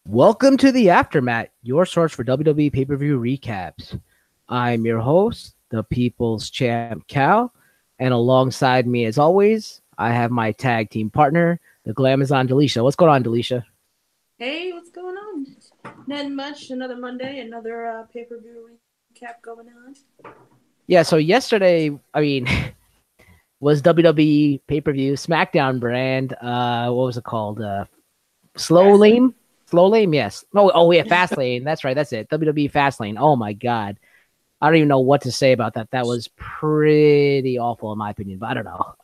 Welcome to the AfterMat, your source for WWE pay-per-view recaps. I'm your host, the People's Champ Cal, and alongside me, as always, I have my tag team partner, the Glamazon Delisha. What's going on, Delisha? Hey, what's going on? Nothing much. Another Monday, another pay-per-view recap going on. Yeah, so yesterday, was WWE pay-per-view SmackDown brand. What was it called? Slow Fastlane. Lane? Slow Lane, yes. Oh, yeah, Fastlane. That's right, that's it. WWE Fastlane. Oh my God. I don't even know what to say about that. That was pretty awful in my opinion, but I don't know.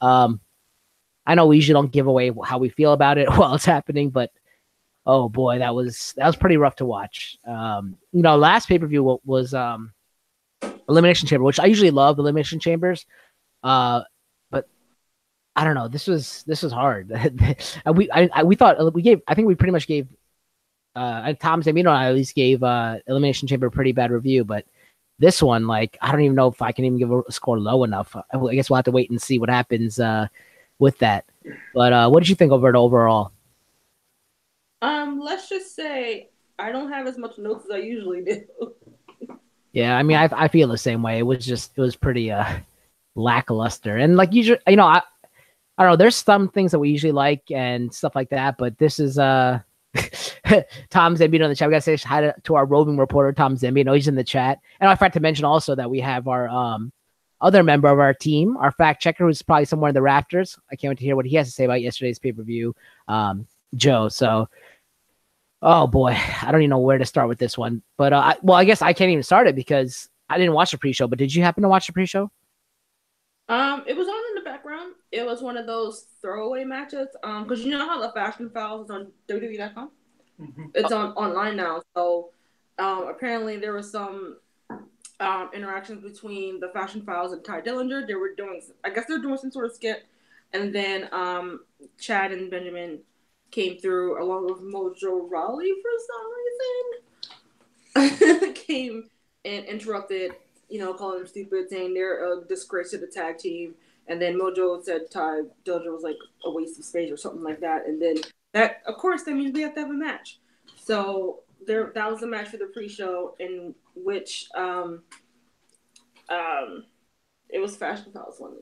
I know we usually don't give away how we feel about it while it's happening, but oh boy, that was pretty rough to watch. Last pay per view was Elimination Chamber, which I usually love Elimination Chambers. But I don't know. This was hard. We thought we gave. I think we pretty much gave. Tom Zambino and I at least gave Elimination Chamber a pretty bad review, but this one, like, I don't even know if I can even give a score low enough. I guess we'll have to wait and see what happens with that. But what did you think of it overall? Let's just say I don't have as much notes as I usually do. Yeah, I mean, I feel the same way. It was pretty lackluster, and like usually, I don't know. There's some things that we usually like and stuff like that, but this is Tom Zambino in the chat. We gotta say hi to our roving reporter Tom Zambino. He's in the chat, and I forgot to mention also that we have our other member of our team, our fact checker, who's probably somewhere in the rafters. I can't wait to hear what he has to say about yesterday's pay per view, Joe. So, oh boy, I don't even know where to start with this one. But I guess I can't even start it because I didn't watch the pre-show. But did you happen to watch the pre-show? It was on in the background. It was one of those throwaway matches. Because you know how the Fashion Files is on WWE.com? Mm-hmm. It's on online now. So, apparently there was some interactions between the Fashion Files and Ty Dillinger. I guess they were doing some sort of skit, and then Chad and Benjamin came through along with Mojo Rawley for some reason. Came and interrupted, calling them stupid, saying they're a disgrace to the tag team. And then Mojo said Ty Dillinger was like a waste of space or something like that. And then that, of course, that means we have to have a match. So that was the match for the pre-show in which it was Fashion Palace one,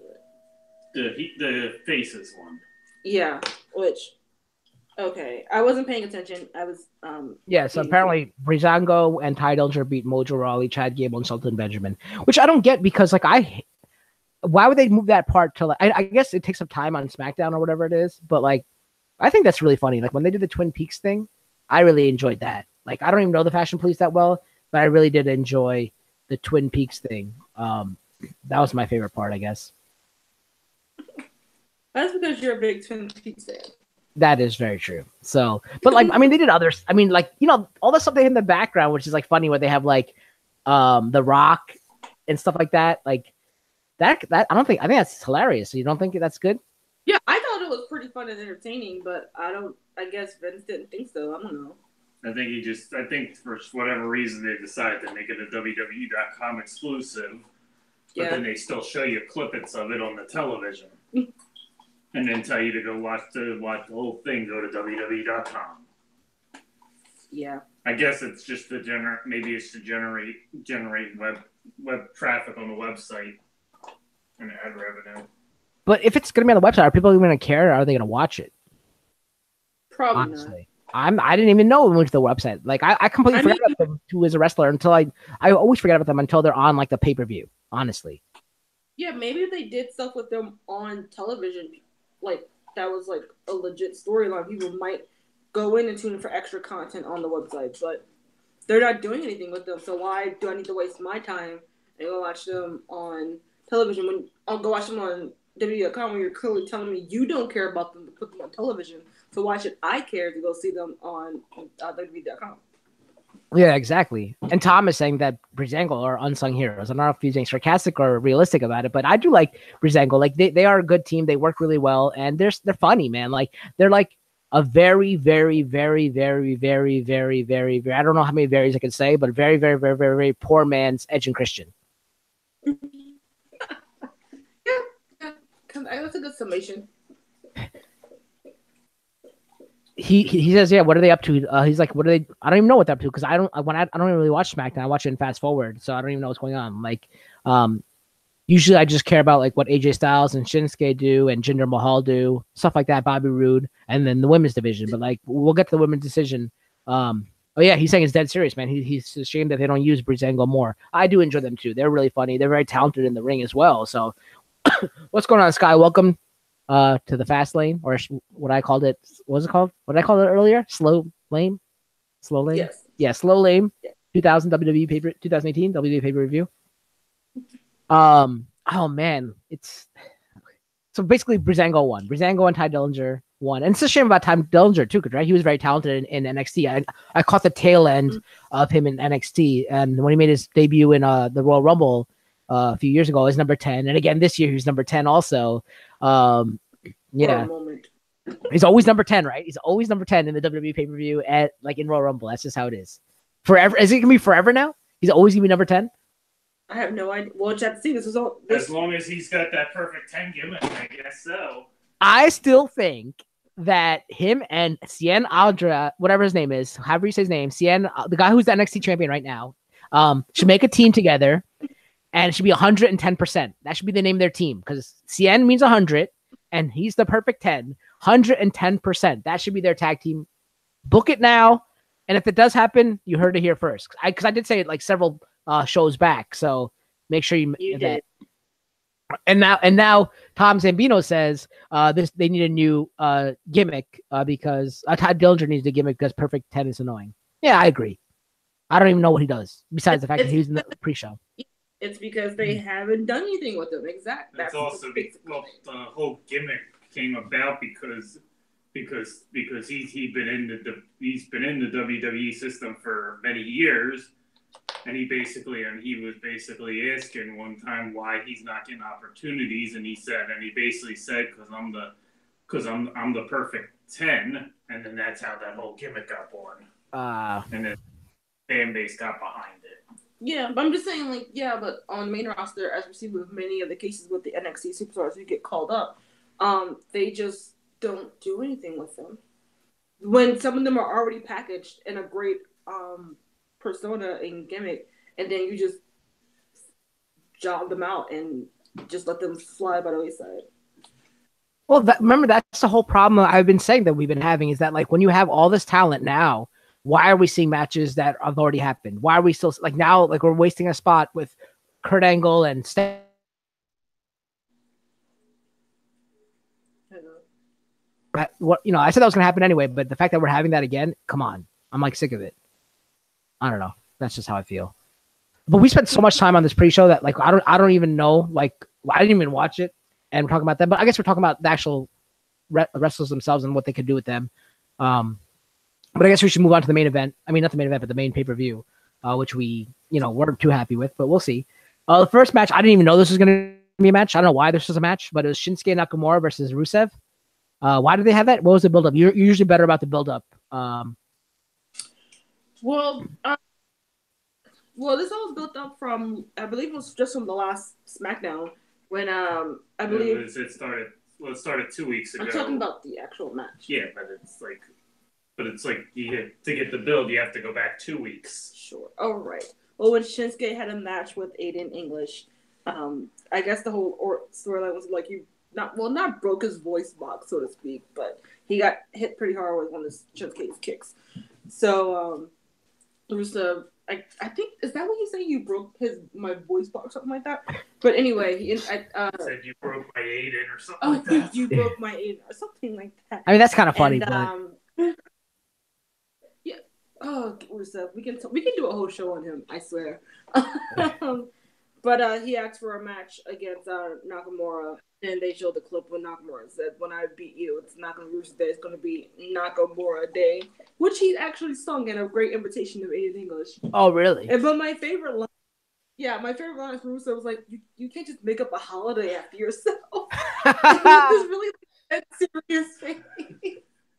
The Faces one. Yeah, which okay, I wasn't paying attention. I was Yeah, so apparently Breezango and Ty Dillinger beat Mojo Rawley, Chad Gable, and Sultan Benjamin, which I don't get because like why would they move that part to like I guess it takes up time on SmackDown or whatever it is, but like I think that's really funny. Like when they did the Twin Peaks thing, I really enjoyed that. Like I don't even know the Fashion Police that well, but I really did enjoy the Twin Peaks thing. That was my favorite part, I guess. That's because you're a big Twin Peaks fan. That is very true. So, but like, I mean, they did others. I mean, like, all the stuff they have in the background, which is like funny, where they have like, The Rock and stuff like that. Like that I think that's hilarious. You don't think that's good? Yeah, I thought it was pretty fun and entertaining, but I guess Vince didn't think so. I don't know. I think for whatever reason they decided to make it a WWE.com exclusive, but then they still show you clippets of it on the television. And then tell you to go watch the whole thing. Go to WWE.com. Yeah. I guess it's just to generate web traffic on the website and ad revenue. But if it's going to be on the website, are people even going to care? Or are they going to watch it? Probably honestly not. I didn't even know it went to the website. Like I completely forgot about them who is a wrestler until I always forget about them until they're on like the pay-per-view. Honestly. Yeah, maybe they did stuff with them on television. Like that was like a legit storyline. People might go in and tune in for extra content on the website, but they're not doing anything with them. So why do I need to waste my time and go watch them on television when I'll go watch them on WWE.com when you're clearly telling me you don't care about them to put them on television? So why should I care to go see them on WWE.com? Yeah, exactly. And Tom is saying that Breezango are unsung heroes. I'm not know if he's being sarcastic or realistic about it, but I do like Breezango. Like they are a good team. They work really well, and they're funny, man. Like they're like a very, very, very, very, very, very, very, very. I don't know how many varies I can say, but very, very, very, very, very poor man's Edge and Christian. Yeah, that's a good summation. he says, yeah, what are they up to? He's like, what are they? I don't even know what they're up to because I don't really watch SmackDown. I watch it in fast forward, so I don't even know what's going on. Like, usually I just care about like what AJ Styles and Shinsuke do and Jinder Mahal do, stuff like that, Bobby Roode, and then the women's division. But like, we'll get to the women's decision. Oh yeah, he's saying it's dead serious, man. He's ashamed that they don't use Breezango more. I do enjoy them too. They're really funny. They're very talented in the ring as well. So, what's going on, Sky? Welcome to the Fastlane, or what I called it. What was it called? What did I call it earlier? Slow lane. Yes. Yeah, slow lane. Yeah. 2018 WWE pay per review. Oh man, it's so basically Breezango won. Breezango and Ty Dillinger won, and it's a shame about Ty Dillinger too, because right, he was very talented in NXT. I caught the tail end of him in NXT, and when he made his debut in the Royal Rumble a few years ago, he was number 10, and again this year he was number 10 also. Yeah, he's always number 10, right? He's always number 10 in the WWE pay per view at like in Royal Rumble. That's just how it is. Forever? Is it gonna be forever now? He's always gonna be number 10. I have no idea. Well, just have to see. This is all. As long as he's got that perfect 10 gimmick, I guess so. I still think that him and Cien Aldra, whatever his name is, however you say his name, Cien, the guy who's the NXT champion right now, should make a team together, and it should be 110%. That should be the name of their team because Cien means 100, and he's the perfect 10. 110%. That should be their tag team. Book it now, and if it does happen, you heard it here first. Because I did say it like several shows back, so make sure you that. And now Tom Zambino says they need a new gimmick because Todd Dillinger needs a gimmick because Perfect 10 is annoying. Yeah, I agree. I don't even know what he does besides the fact that he was in the pre-show. It's because they haven't done anything with him. Exactly. That's also the whole gimmick came about because he's been in the WWE system for many years. And he was basically asking one time why he's not getting opportunities, and he basically said because I'm the perfect 10, and then that's how that whole gimmick got born. And then fan base got behind it. Yeah, but I'm just saying, like, yeah, but on the main roster, as we see with many of the cases with the NXT superstars who get called up, they just don't do anything with them. When some of them are already packaged in a great persona and gimmick, and then you just job them out and just let them fly by the wayside. Well, remember, that's the whole problem I've been saying that we've been having is that, like, when you have all this talent now, why are we seeing matches that have already happened? Why are we still, like, now, like, we're wasting a spot with Kurt Angle and I said that was going to happen anyway, but the fact that we're having that again, come on. I'm, like, sick of it. I don't know. That's just how I feel. But we spent so much time on this pre-show that, like, I don't even know, like, I didn't even watch it, and we're talking about them. But I guess we're talking about the actual wrestlers themselves and what they could do with them. But I guess we should move on to the main event. I mean, not the main event, but the main pay-per-view, which we, weren't too happy with, but we'll see. The first match, I didn't even know this was going to be a match. I don't know why this was a match, but it was Shinsuke Nakamura versus Rusev. Why did they have that? What was the build-up? You're usually better about the build-up. Well, this all was built up from, I believe it was just from the last SmackDown when I believe it started 2 weeks ago. I'm talking about the actual match. Yeah, but it's like to get the build, you have to go back 2 weeks. Sure. All right. Well, when Shinsuke had a match with Aiden English, I guess the whole storyline was like not broke his voice box, so to speak, but he got hit pretty hard with one of Shinsuke's kicks. So, Rusev, I think, is that what you say? You broke my voice box, something like that? But anyway, he said you broke my Aiden or something like that. You broke my Aiden or something like that. I mean, that's kind of funny, but... yeah. Oh, Rusev, we can do a whole show on him, I swear. But he asked for a match against Nakamura, and they showed the clip when Nakamura said, "When I beat you, it's not going to be Rusev Day, it's going to be Nakamura Day," which he actually sung in a great imitation of Aiden English. Oh, really? But my favorite line from Rusev was like, "You can't just make up a holiday after yourself." It was really that serious face.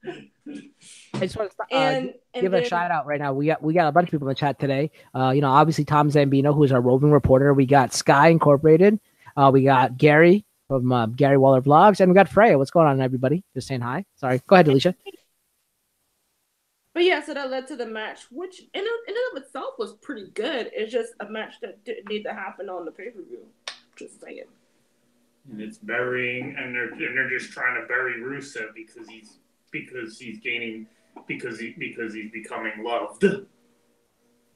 I just want to give a shout out right now. We got a bunch of people in the chat today. Obviously Tom Zambino, who is our roving reporter. We got Sky Incorporated. We got Gary from Gary Waller Vlogs, and we got Freya. What's going on, everybody? Just saying hi. Sorry. Go ahead, Alicia. But yeah, so that led to the match, which in and of itself was pretty good. It's just a match that didn't need to happen on the pay-per-view. Just saying. And it's burying, and they're just trying to bury Rusev because he's gaining because he's becoming loved.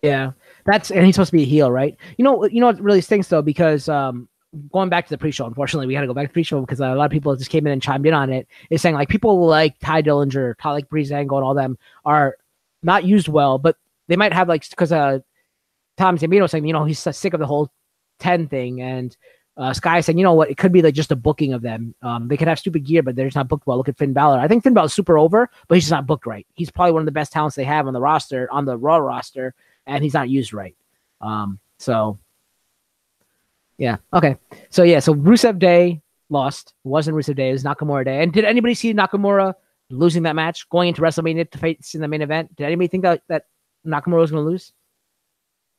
Yeah, and he's supposed to be a heel, right? You know what really stinks though, because going back to the pre-show, unfortunately, we had to go back to the pre-show because a lot of people just came in and chimed in on it. Is saying like people like Ty Dillinger, like Breezango, and all them are not used well, but they might have like because Tom Zambino saying he's sick of the whole 10 thing, and Sky saying what, it could be like just a booking of them. They could have stupid gear, but they're just not booked well. Look at Finn Balor. I think Finn Balor's super over, but he's just not booked right. He's probably one of the best talents they have on the roster, on the Raw roster, and he's not used right. So yeah, okay. So Rusev Day lost. It wasn't Rusev Day. It was Nakamura Day. And did anybody see Nakamura losing that match, going into WrestleMania to face in the main event? Did anybody think that Nakamura was going to lose?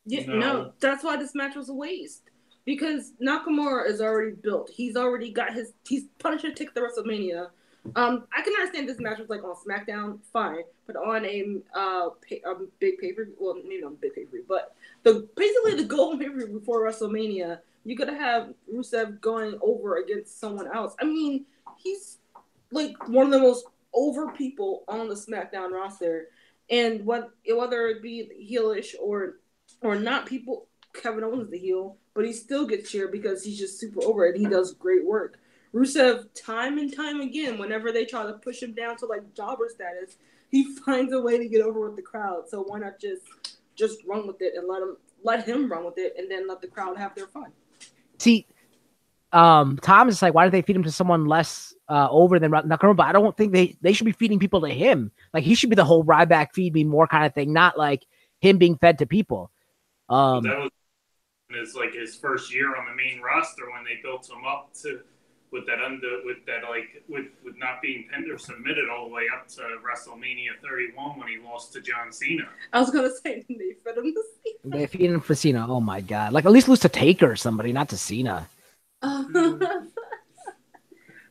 Yeah, no, that's why this match was a waste. Because Nakamura is already built. He's already got he's Punisher ticket to WrestleMania. I can understand this match was like on SmackDown, fine, but on a big pay-per-view, well, maybe not a big pay-per-view, but basically the golden pay-per-view before WrestleMania, you gotta have Rusev going over against someone else. I mean, he's like one of the most over people on the SmackDown roster, and whether it be heelish or not, people, Kevin Owens is the heel, but he still gets cheered because he's just super over it. He does great work. Rusev, time and time again, whenever they try to push him down to like jobber status, he finds a way to get over with the crowd. So why not just run with it and let him run with it, and then let the crowd have their fun. See, Tom is like, why don't they feed him to someone less over than Nakamura? But I don't think they should be feeding people to him. Like he should be the whole Ryback feed me more kind of thing, not like him being fed to people. That was like his first year on the main roster when they built him up to with not being pinned or submitted all the way up to WrestleMania 31 when he lost to John Cena. I was gonna say they fed him to Cena. They feed him for Cena. Oh my god! Like at least lose to Taker or somebody, not to Cena.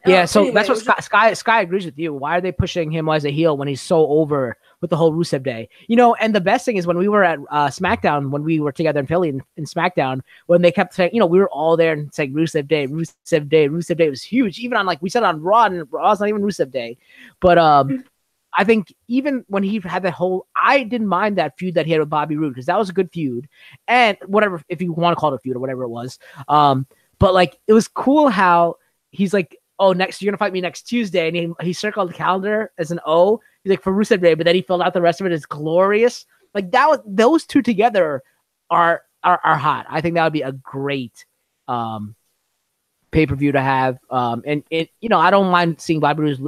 Yeah, so anyway, that's what Sky agrees with you. Why are they pushing him as a heel when he's so over with the whole Rusev Day? And the best thing is when we were at SmackDown, when we were together in Philly in SmackDown, when they kept saying, we were all there and saying Rusev Day, Rusev Day, Rusev Day. It was huge. Even on we said on Raw, and Raw's not even Rusev Day. But I think even when he had that whole, I didn't mind that feud that he had with Bobby Roode because that was a good feud. And whatever, if you want to call it a feud or whatever it was. But like, it was cool how he's like, oh, you're gonna fight me next Tuesday, and he circled the calendar as an O. He's like for Rusev Day, but then he filled out the rest of it as glorious. Like those two together are hot. I think that would be a great pay-per-view to have. And I don't mind seeing Bobby.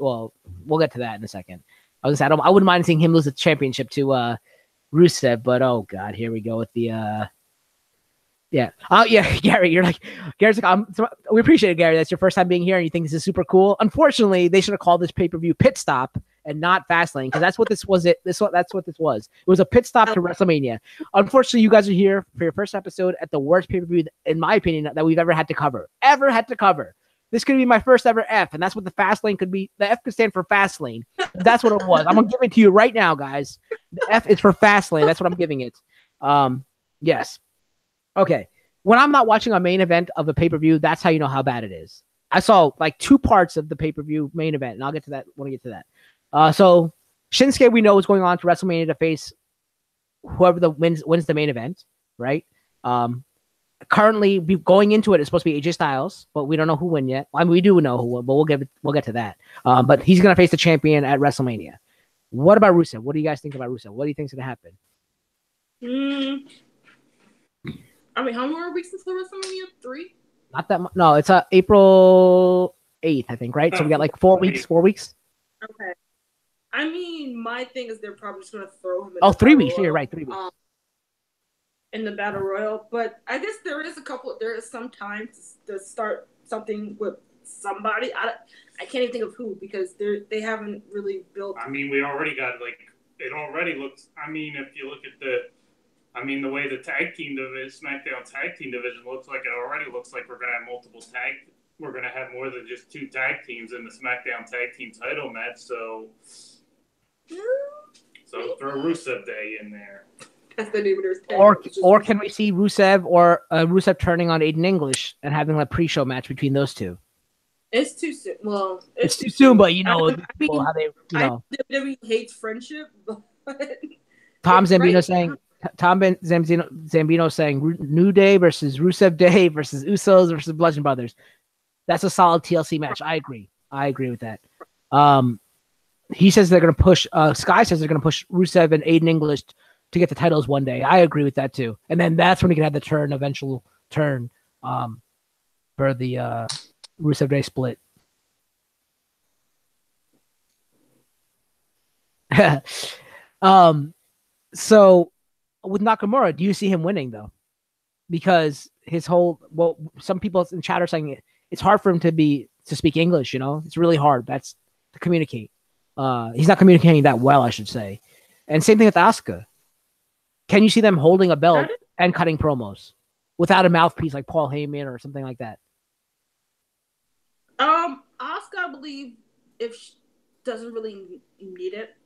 Well, we'll get to that in a second. I was gonna say I wouldn't mind seeing him lose the championship to Rusev, but oh god, here we go with the. Yeah. Gary, Gary's like, we appreciate it, Gary. That's your first time being here and you think this is super cool. Unfortunately, they should have called this pay-per-view Pit Stop and not Fastlane because that's what this was. That's what this was. It was a pit stop to WrestleMania. Unfortunately, you guys are here for your first episode at the worst pay-per-view, in my opinion, that we've ever had to cover. This could be my first ever F, and that's what the Fastlane could be. The F could stand for Fastlane. That's what it was. I'm going to give it to you right now, guys. The F is for Fastlane. That's what I'm giving it. Yes. Okay, when I'm not watching a main event of a pay-per-view, that's how you know how bad it is. I saw like 2 parts of the pay-per-view main event, and I'll get to that when I get to that. So Shinsuke, we know, is going on to WrestleMania to face whoever wins the main event, right? Currently, going into it is supposed to be AJ Styles, but we don't know who won yet. I mean, we do know who won, but we'll get to that. But he's going to face the champion at WrestleMania. What about Rusev? What do you guys think about Rusev? What do you think is going to happen? I mean, how many more weeks until WrestleMania? 3? Not that much. No, it's April 8th, I think, right? So we got like 4 weeks. 4 weeks. Okay. I mean, my thing is they're probably just going to throw him in 3 weeks. You're right, 3 weeks. In the Battle Royal. But I guess there is some time to start something with somebody. I can't even think of who because they haven't really built. I mean, we already got it already looks, I mean, if you look at the way the SmackDown tag team division looks like, it already looks like we're going to have we're going to have more than just 2 tag teams in the SmackDown tag team title match. So So throw Rusev Day in there. That's the name of their tag. Or can we see Rusev or Rusev turning on Aiden English and having a pre-show match between those two? It's too soon. Well, it's too soon, but you know, I mean, how they, you know, WWE hates friendship, but Tom Zambino saying New Day versus Rusev Day versus Usos versus Bludgeon Brothers. That's a solid TLC match. I agree with that. He says they're going to push. Sky says they're going to push Rusev and Aiden English to get the titles one day. I agree with that too. And then that's when he can have the eventual turn, for the Rusev Day split. So with Nakamura, do you see him winning though? Because some people in chat are saying it's hard for him to speak English. You know, it's really hard. That's to communicate. He's not communicating that well, I should say. And same thing with Asuka. Can you see them holding a belt and cutting promos without a mouthpiece like Paul Heyman or something like that? Asuka, I believe, if she doesn't really need it,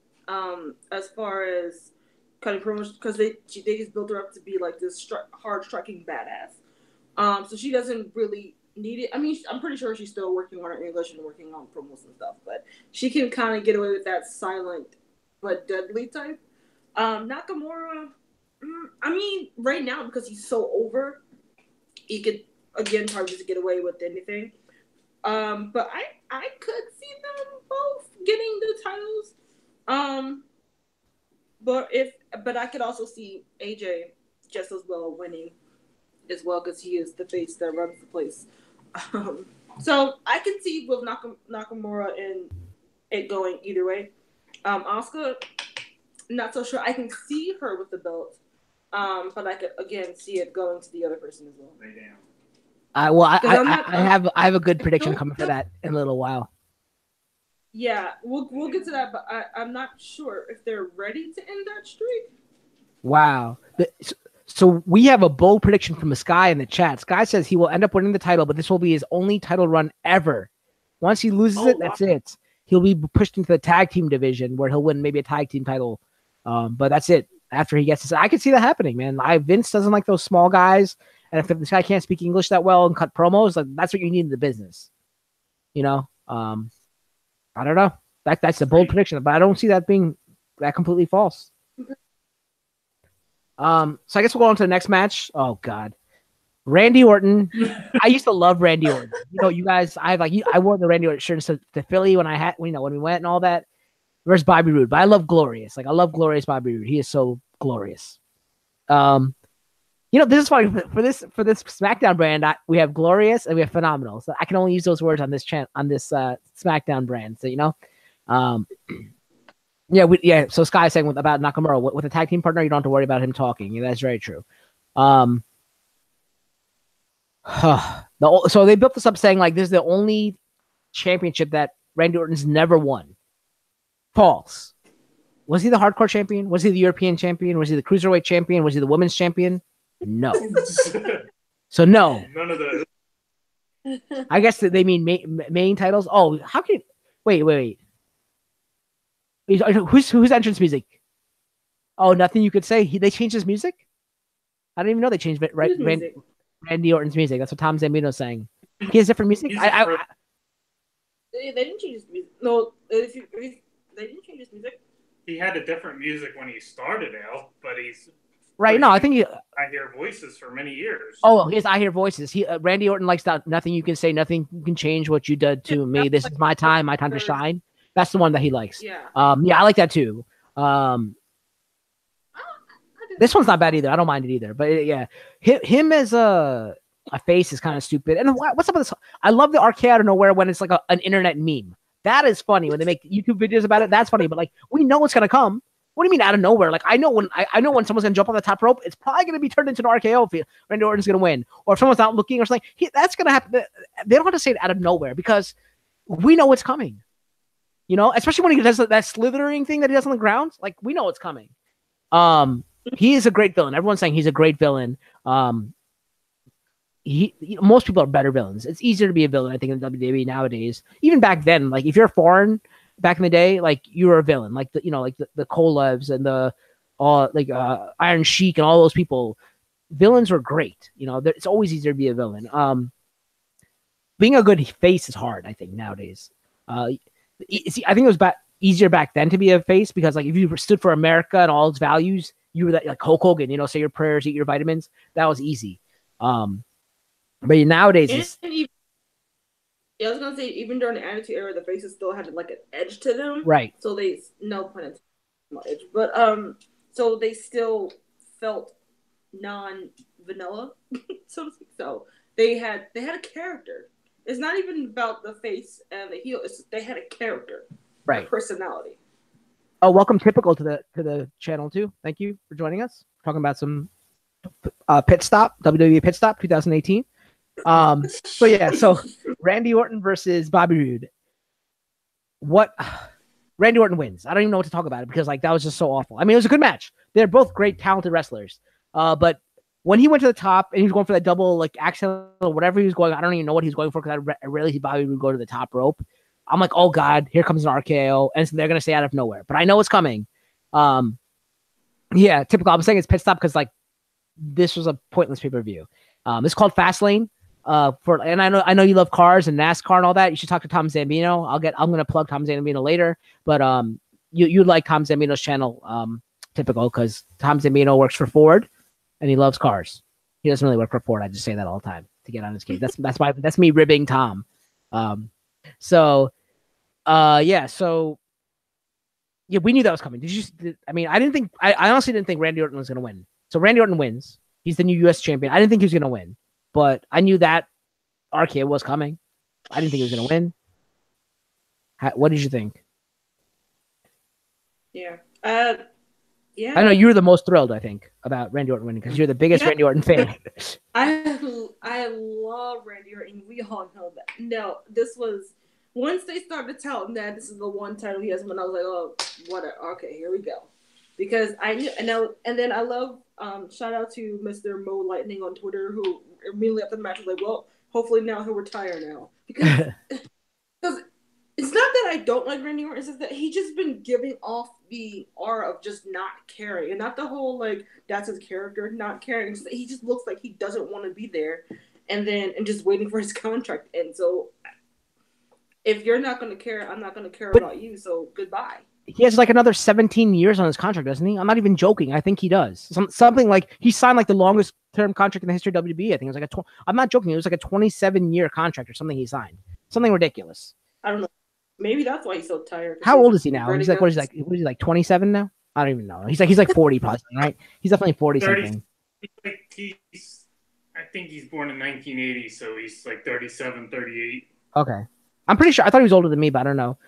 as far as cutting promos, because they just built her up to be like this hard striking badass. So she doesn't really need it. I mean, I'm pretty sure she's still working on her English and working on promos and stuff, but she can kind of get away with that silent but deadly type. Nakamura, I mean, right now, because he's so over, he could again probably just get away with anything. But I could see them both getting the titles. But I could also see AJ just as well winning as well, because he is the face that runs the place. So I can see with Nakamura and it going either way. Asuka, not so sure. I can see her with the belt, but I could again see it going to the other person as well. Lay down. I have a good prediction coming for that in a little while. Yeah, we'll get to that, but I'm not sure if they're ready to end that streak. Wow. So we have a bold prediction from Sky in the chat. Sky says he will end up winning the title, but this will be his only title run ever. Once he loses that's it. He'll be pushed into the tag team division where he'll win maybe a tag team title. But that's it. After he gets this, I could see that happening, man. Vince doesn't like those small guys. And if this guy can't speak English that well and cut promos, like that's what you need in the business. You know? I don't know. That's a bold prediction, but I don't see that being that completely false. So I guess we'll go on to the next match. Oh God, Randy Orton. I used to love Randy Orton. You know, you guys, I wore the Randy Orton shirt to Philly when when we went and all that. Versus Bobby Roode, but I love Glorious. Like I love Glorious Bobby Roode. He is so glorious. You know, this is funny for this SmackDown brand. We have Glorious and we have Phenomenal. So I can only use those words on this SmackDown brand. So you know, yeah. So Sky is saying about Nakamura with a tag team partner, you don't have to worry about him talking. Yeah, that's very true. So they built this up saying like this is the only championship that Randy Orton's never won. False. Was he the hardcore champion? Was he the European champion? Was he the cruiserweight champion? Was he the women's champion? No. So no. None of those. I guess that they mean main titles. Oh, how can wait. Who's entrance music? Oh, nothing you could say. They changed his music? I didn't even know they changed it. Right, Randy Orton's music. That's what Tom Zambino's saying. He has different music. They didn't change his music. No, they didn't change his music. He had a different music when he started out, but he's right. No, I think I Hear Voices for many years. Oh, his I Hear Voices. Randy Orton likes that. Nothing you can say. Nothing can change what you did to me. This is my time to shine. That's the one that he likes. Yeah. Yeah, I like that too. This one's not bad either. I don't mind it either. But yeah, him as a face is kind of stupid. And what's up with this? I love the arcade out of nowhere when it's like an internet meme. That is funny when they make YouTube videos about it. That's funny. But like, we know it's gonna come. What do you mean out of nowhere? Like I know when someone's gonna jump on the top rope, it's probably gonna be turned into an RKO if Randy Orton's gonna win, or if someone's not looking or something. That's gonna happen. They don't have to say it out of nowhere because we know it's coming. You know, especially when he does that slithering thing that he does on the ground. Like we know it's coming. He is a great villain. Everyone's saying he's a great villain. Most people are better villains. It's easier to be a villain, I think, in WWE nowadays. Even back then, like if you're foreign, back in the day, like you were a villain, like the Kolevs and the Iron Sheik and all those people. Villains were great. It's always easier to be a villain. Being a good face is hard, I think, nowadays. See, I think it was easier back then to be a face because, like, if you stood for America and all its values, you were like Hulk Hogan. Say your prayers, eat your vitamins. That was easy. But nowadays, I was gonna say, even during the Attitude Era, the faces still had like an edge to them, right? So they, no pun intended, edge, but so they still felt non-vanilla, so to speak. So they had a character. It's not even about the face and the heel. They had a character, right? A personality. Oh, welcome, Typical, to the channel too. Thank you for joining us. Talking about some Pit Stop, WWE Pit Stop 2018. So Randy Orton versus Bobby Roode. Randy Orton wins. I don't even know what to talk about it because like that was just so awful. I mean, it was a good match. They're both great, talented wrestlers. But when he went to the top and he was going for that double like accent or whatever he was going, I don't even know what he was going for because I rarely see Bobby Roode go to the top rope. I'm like, oh God, here comes an RKO, and so they're gonna say out of nowhere. But I know it's coming. Yeah, Typical. I'm saying it's Pit Stop because like this was a pointless pay-per-view. It's called Fastlane. And I know you love cars and NASCAR and all that. You should talk to Tom Zambino. I'm gonna plug Tom Zambino later. But you like Tom Zambino's channel, Typical, because Tom Zambino works for Ford and he loves cars. He doesn't really work for Ford. I just say that all the time to get on his case. That's me ribbing Tom. So we knew that was coming. I honestly didn't think Randy Orton was gonna win. So Randy Orton wins. He's the new U.S. champion. I didn't think he was gonna win, but I knew that RKO was coming. I didn't think he was gonna win. What did you think? Yeah. I know you were the most thrilled, I think, about Randy Orton winning because you're the biggest Randy Orton fan. I love Randy Orton. We all know that. No, this was once they started telling that this is the one title he has won. I was like, oh, whatever. Okay, here we go. Because I knew, and then I love shout out to Mr. Mo Lightning on Twitter who immediately after the match was like, well, hopefully now he'll retire now because it's not that I don't like Randy Orton, it's just that he just been giving off the aura of just not caring. And not the whole, like, that's his character, not caring. He just looks like he doesn't want to be there and just waiting for his contract. And so, if you're not going to care, I'm not going to care about you, so goodbye. He has like another 17 years on his contract, doesn't he? I'm not even joking. I think he does. Something like he signed like the longest term contract in the history of WB. I think it was like I'm not joking. It was like a 27-year contract or something he signed. Something ridiculous. I don't know. Maybe that's why he's so tired. How old is he now? He's like, what is he like 27 now? I don't even know. He's like 40 probably, right? He's definitely 40 something. I think he's born in 1980, so he's like 37, 38. Okay. I'm pretty sure. I thought he was older than me, but I don't know.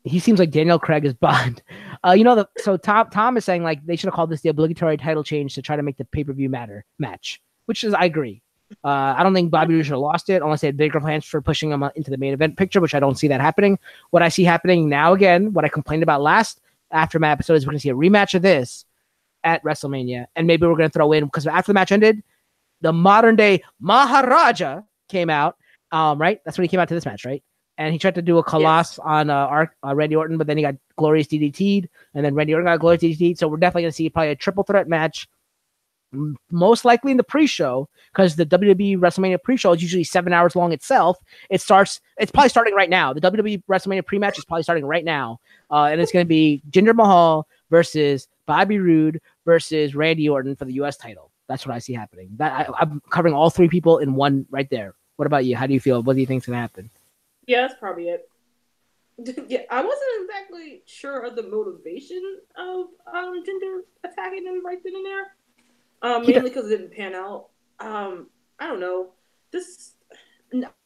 He seems like Daniel Craig is Bond. So Tom is saying like they should have called this the obligatory title change to try to make the pay-per-view match, which is I agree. I don't think Bobby Roode should have lost it unless they had bigger plans for pushing him into the main event picture, which I don't see that happening. What I see happening now, again, what I complained about last AfterMat episode is we're going to see a rematch of this at WrestleMania, and maybe we're going to throw in, because after the match ended, the modern-day Maharaja came out, right? That's when he came out to this match, right? And he tried to do a Colossus on Randy Orton, but then he got Glorious DDT'd, and then Randy Orton got Glorious DDT'd, so we're definitely going to see probably a triple threat match, most likely in the pre-show, because the WWE WrestleMania pre-show is usually 7 hours long itself. It's probably starting right now. The WWE WrestleMania pre-match is probably starting right now, and it's going to be Jinder Mahal versus Bobby Roode versus Randy Orton for the U.S. title. That's what I see happening. I'm covering all three people in one right there. What about you? How do you feel? What do you think is going to happen? Yeah, that's probably it. Yeah, I wasn't exactly sure of the motivation of Jinder attacking him right then and there. Mainly because it didn't pan out. I don't know.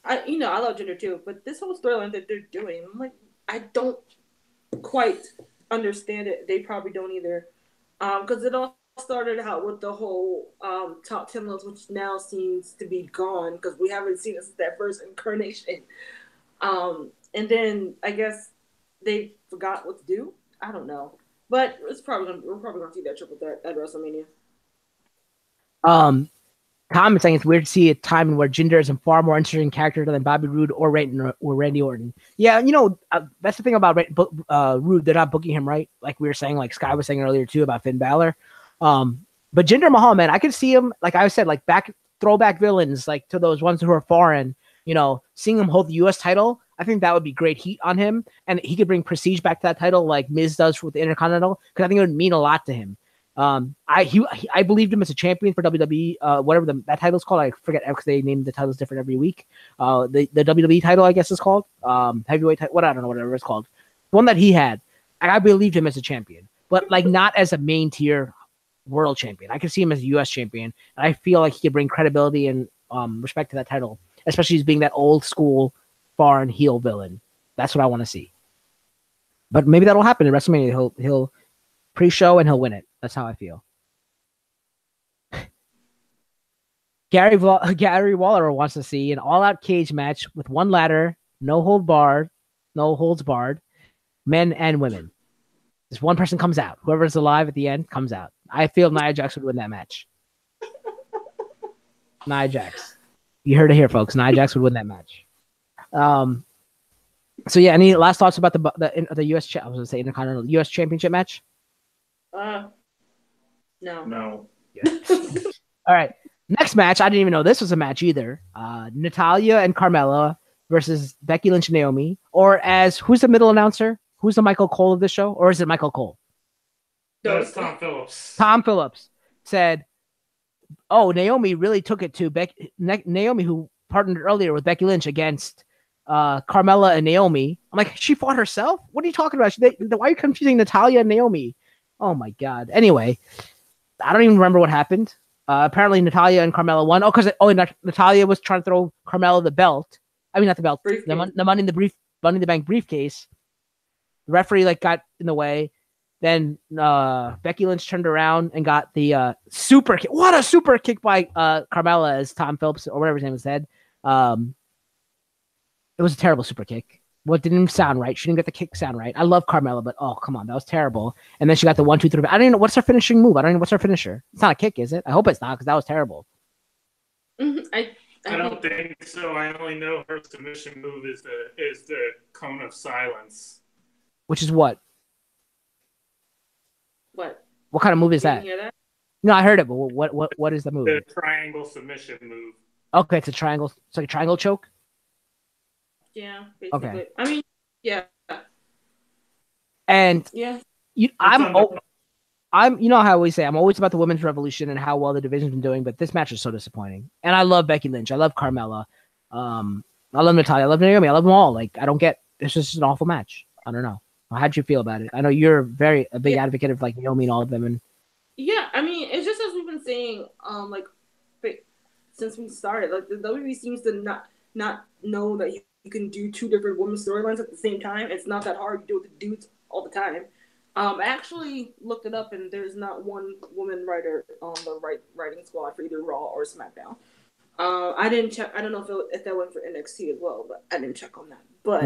I love Jinder too, but this whole storyline that they're doing, I'm like, I don't quite understand it. They probably don't either. Because it all started out with the whole top 10 list, which now seems to be gone because we haven't seen it since that first incarnation. And then I guess they forgot what to do. I don't know, but we're probably gonna see that triple threat at WrestleMania. Tom is saying it's weird to see a time where Jinder is a far more interesting character than Bobby Roode or Randy Orton. Yeah, that's the thing about Roode. They're not booking him right, like we were saying, like Sky was saying earlier too about Finn Balor. But Jinder Mahal, man, I could see him, like I said, like throwback villains, like to those ones who are foreign. Seeing him hold the U.S. title, I think that would be great heat on him, and he could bring prestige back to that title, like Miz does with the Intercontinental, because I think it would mean a lot to him. I believed him as a champion for WWE, whatever that title is called. I forget because they named the titles different every week. The WWE title, I guess, is called heavyweight title. I don't know, whatever it's called. The one that he had, I believed him as a champion, but like not as a main tier world champion. I could see him as a U.S. champion, and I feel like he could bring credibility and respect to that title, especially as being that old school foreign heel villain. That's what I want to see. But maybe that'll happen in WrestleMania. He'll pre-show and he'll win it. That's how I feel. Gary Waller wants to see an all-out cage match with one ladder, no holds barred, men and women. Just one person comes out. Whoever's alive at the end comes out. I feel Nia Jax would win that match. Nia Jax. You heard it here, folks. Nia Jax would win that match. So yeah, any last thoughts about the US? I was gonna say Intercontinental US Championship match. No. Yeah. All right. Next match. I didn't even know this was a match either. Natalya and Carmella versus Becky Lynch and Naomi. Or as who's the middle announcer? Who's the Michael Cole of this show? Or is it Michael Cole? No, it's Tom Phillips. Tom Phillips said, "Oh, Naomi really took it to Naomi, who partnered earlier with Becky Lynch against Carmella and Naomi." I'm like, she fought herself? What are you talking about? Why are you confusing Natalya and Naomi? Oh my God. Anyway, I don't even remember what happened. Apparently Natalya and Carmella won. Natalya was trying to throw Carmella the belt. I mean, not the belt. The Money in the Bank briefcase. The referee got in the way. Then Becky Lynch turned around and got the super kick. What a super kick by Carmella, as Tom Phillips or whatever his name said. It was a terrible super kick. What didn't even sound right. She didn't get the kick sound right. I love Carmella, but oh, come on. That was terrible. And then she got the 1, 2, 3. I don't even know what's her finishing move. I don't even know what's her finisher. It's not a kick, is it? I hope it's not, because that was terrible. I don't think so. I only know her submission move is the cone of silence. Which is what? What? What kind of move is that? Hear that? No, I heard it, but what is the move? The triangle submission move. Okay, it's a triangle. It's like a triangle choke. Yeah, basically. Okay. I mean, yeah. And yeah, I'm you know how I always say I'm always about the women's revolution and how well the division's been doing, but this match is so disappointing. And I love Becky Lynch. I love Carmella. I love Natalya. I love Naomi. I love them all. Like, I don't get it's just an awful match. I don't know. How'd you feel about it? I know you're a big advocate of like Naomi and all of them. And yeah, I mean, it's just as we've been saying, since we started, like the WWE seems to not know that you can do two different women's storylines at the same time. It's not that hard. You do it with the dudes all the time. I actually looked it up, and there's not one woman writer on the writing squad for either Raw or SmackDown. I didn't check. I don't know if that went for NXT as well, but I didn't check on that. But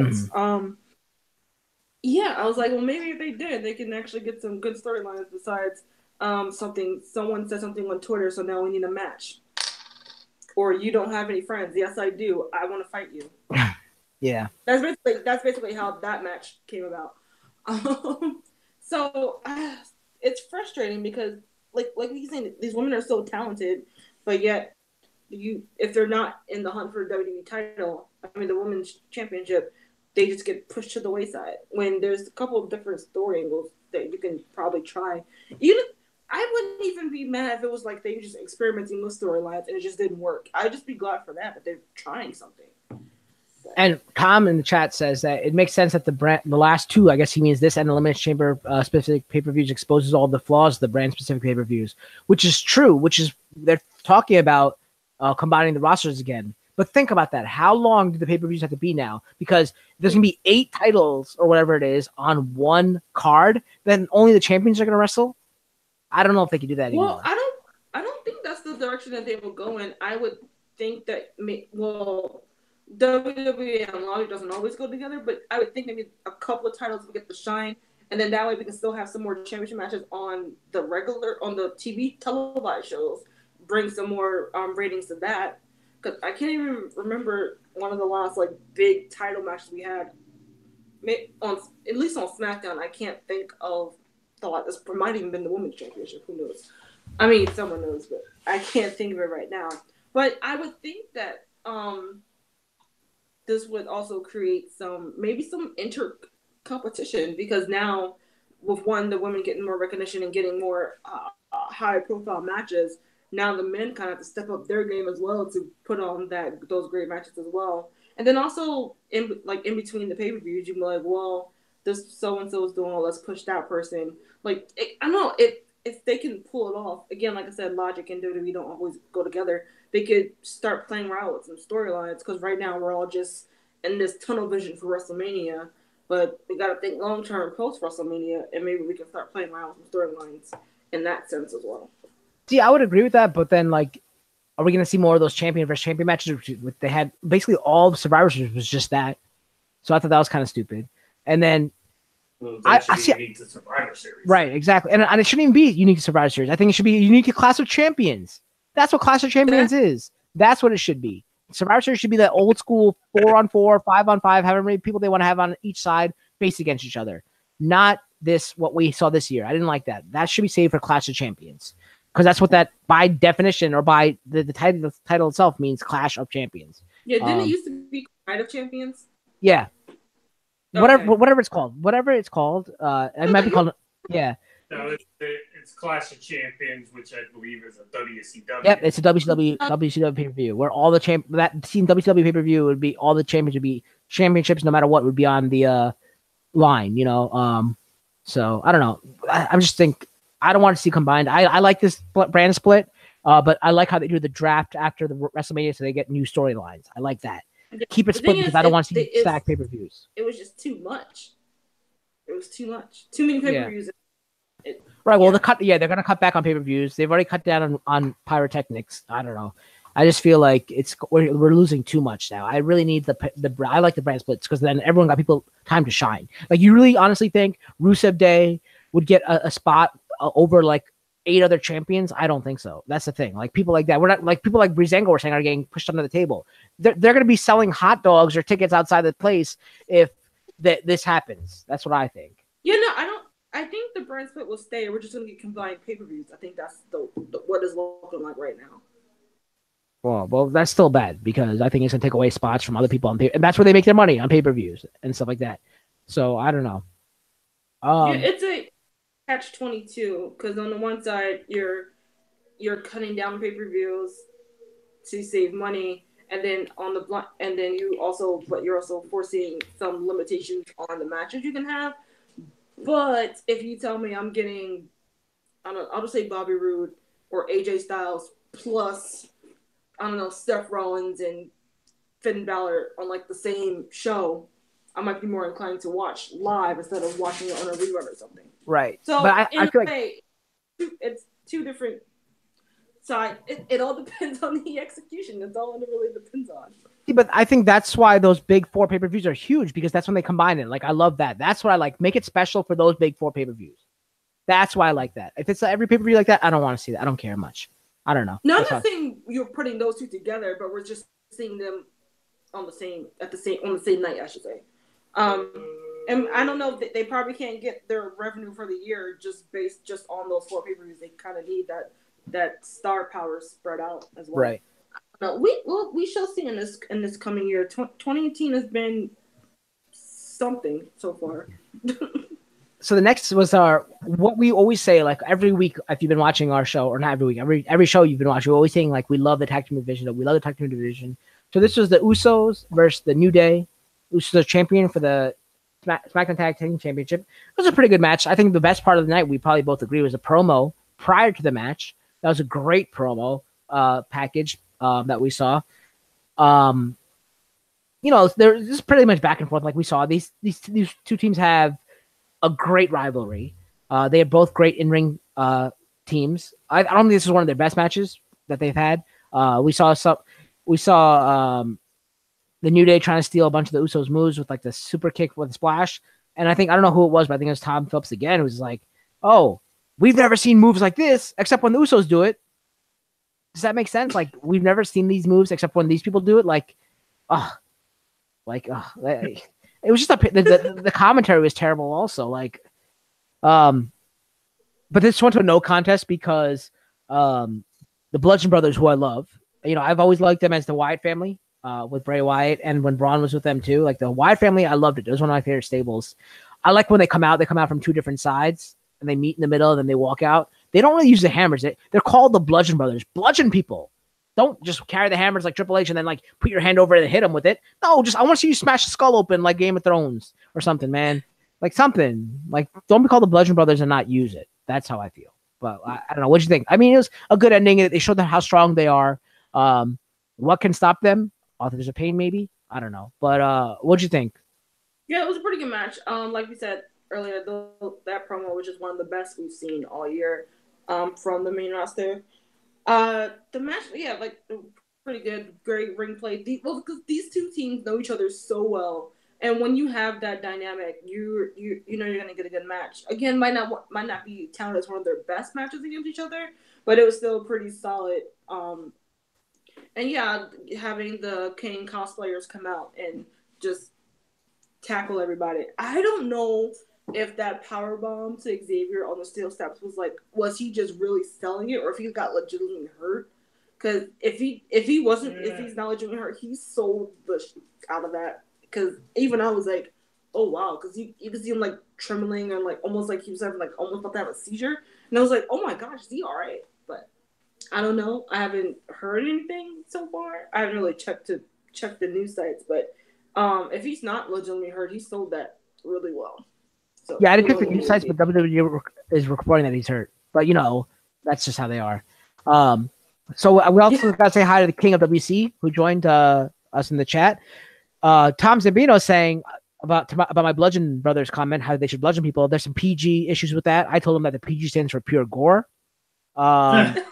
yeah, I was like, well, maybe if they did, they can actually get some good storylines besides someone said something on Twitter, so now we need a match. Or you don't have any friends. Yes, I do. I want to fight you. Yeah. That's basically how that match came about. So it's frustrating because like he's saying, these women are so talented, but yet if they're not in the hunt for a WWE title, I mean the women's championship, they just get pushed to the wayside when there's a couple of different story angles that you can probably try. I wouldn't even be mad if it was like they were just experimenting with storylines and it just didn't work. I'd just be glad for that they're trying something. And Tom in the chat says that it makes sense that the last two, I guess he means this and Elimination Chamber specific pay-per-views, exposes all the flaws of the brand specific pay-per-views, which is true, which is they're talking about combining the rosters again. But think about that. How long do the pay-per-views have to be now? Because there's going to be 8 titles or whatever it is on one card, then only the champions are going to wrestle. I don't know if they can do that anymore. Well, I don't think that's the direction that they will go in. I would think that, WWE and Lobby doesn't always go together, but I would think maybe a couple of titles will get the shine, and then that way we can still have some more championship matches on the TV televised shows. bring some more ratings to that. Because I can't even remember one of the last like big title matches we had. On at least on SmackDown, I can't think of the lot. This might even been the Women's Championship. Who knows? I mean, someone knows, but I can't think of it right now. But I would think that this would also create some inter competition, because now with the women getting more recognition and getting more high profile matches, now the men kind of have to step up their game as well to put on those great matches as well. And then also in between the pay-per-views, you can be like, well, this so-and-so is doing, let's push that person. Like, I don't know, if they can pull it off, again, like I said, Logic and WWE don't always go together. They could start playing around with some storylines, because right now we're all just in this tunnel vision for WrestleMania. But we got to think long-term post-WrestleMania, and maybe we can start playing around with some storylines in that sense as well. See, I would agree with that, but then, like, are we going to see more of those champion versus champion matches? They had basically all the Survivor Series was just that. So I thought that was kind of stupid. And then I see unique to Survivor Series. Right, exactly. And it shouldn't even be unique to Survivor Series. I think it should be unique to Clash of Champions. That's what Clash of Champions is. That's what it should be. Survivor Series should be that old school 4-on-4, 5-on-5, however many people they want to have on each side face against each other. Not what we saw this year. I didn't like that. That should be saved for Clash of Champions. Because that's what that, by definition, or by the title itself, means Clash of Champions. Yeah, didn't it used to be Night of Champions? Yeah. Okay. Whatever it's called. It might be called, yeah. No, it's Clash of Champions, which I believe is a WCW. Yep, it's a WCW pay-per-view, where all the that team WCW pay-per-view would be, all the champions would be championships, no matter what, would be on the line, you know. So I don't know. I just think I don't want to see combined. I like this brand split, but I like how they do the draft after the WrestleMania, so they get new storylines. I like that. Keep it split, because I don't want to see stacked pay-per-views. It was just too much. It was too much. Too many pay-per-views. Yeah. Right. Well, they're gonna cut back on pay-per-views. They've already cut down on pyrotechnics. I don't know. I just feel like we're losing too much now. I really need I like the brand splits, because then everyone got people time to shine. Like, you really honestly think Rusev Day would get a spot over like 8 other champions? I don't think so. That's the thing. Like, people like that, we're not like people like Breezango were saying are getting pushed under the table. They're going to be selling hot dogs or tickets outside the place if this happens. That's what I think. Yeah, no, I don't. I think the brand split will stay. We're just going to get combined pay-per-views. I think that's what it's looking like right now. Well, that's still bad, because I think it's going to take away spots from other people on pay, and that's where they make their money, on pay-per-views and stuff like that. So I don't know. Yeah, it's a catch-22, because on the one side you're cutting down pay-per-views to save money, and then you're also foreseeing some limitations on the matches you can have. But if you tell me I'm getting, I'll just say Bobby Roode or AJ Styles plus, I don't know, Seth Rollins and Finn Balor on like the same show, I might be more inclined to watch live instead of watching it on a rerun or something. Right. So, but I feel like it's two different sides. It all depends on the execution. That's all it really depends on. But I think that's why those big 4 pay-per-views are huge, because that's when they combine it. Like, I love that. That's what I like. Make it special for those big 4 pay-per-views. That's why I like that. If it's every pay-per-view like that, I don't want to see that. I don't care much. I don't know. No, I'm not saying you're putting those two together, but we're just seeing them on the same night, I should say. And I don't know, they probably can't get their revenue for the year just based on those 4 pay-per-views. They kind of need that star power spread out as well. Right. We shall see in this coming year. 2018 has been something so far. So the next was what we always say, like, every week, if you've been watching our show, or not every week, every show you've been watching, we're always saying, like, we love the tag team division. So this was the Usos versus the New Day. Usos are champion for the SmackDown Tag Team Championship. It was a pretty good match. I think the best part of the night, we probably both agree, was a promo prior to the match. That was a great promo package that we saw. You know, there's just pretty much back and forth like we saw. These two teams have a great rivalry. They are both great in-ring teams. I don't think this is one of their best matches that they've had. We saw the New Day trying to steal a bunch of the Usos moves with like the super kick with a splash. And I don't know who it was, but I think it was Tom Phillips again, who was like, oh, we've never seen moves like this except when the Usos do it. does that make sense? Like we've never seen these moves except when these people do it. Like, it was just the commentary was terrible. Also, like, but this went to a no contest because the Bludgeon Brothers, who I love, I've always liked them as the Wyatt family. With Bray Wyatt, and when Braun was with them too, like the Wyatt family, I loved it. It was one of my favorite stables. I like when they come out from two different sides and they meet in the middle and then they walk out. They don't really use the hammers. They're called the Bludgeon Brothers. Bludgeon people. Don't just carry the hammers like Triple H and then like put your hand over it and hit them with it. No, I want to see you smash the skull open like Game of Thrones or something, man. Like something. Like don't be called the Bludgeon Brothers and not use it. That's how I feel. But I don't know. What do you think? I mean, it was a good ending. They showed them how strong they are. What can stop them? Authors of Pain, maybe? I don't know. But what'd you think? Yeah, it was a pretty good match. Like we said earlier, that promo was just one of the best we've seen all year from the main roster. The match, yeah, like pretty good, great ring play. Because these two teams know each other so well, and when you have that dynamic, you know you're gonna get a good match. Again, might not be counted as one of their best matches against each other, but it was still pretty solid. And yeah, having the Kane cosplayers come out and just tackle everybody. I don't know if that power bomb to Xavier on the steel steps was he just really selling it, or if he got legitimately hurt? Because if he's not legitimately hurt, he sold the out of that. Because even I was like, oh wow, because you could see him like trembling and like almost like he was having like almost about to have a seizure, and I was like, oh my gosh, is he all right? But I don't know. I haven't heard anything so far. I haven't really checked the news sites, but if he's not legitimately hurt, he sold that really well. So, yeah, I didn't check the news sites, but WWE is reporting that he's hurt. But that's just how they are. So we also got to say hi to the King of WC who joined us in the chat. Tom Zambino saying about my Bludgeon Brothers comment, how they should bludgeon people. There's some PG issues with that. I told him that the PG stands for pure gore. And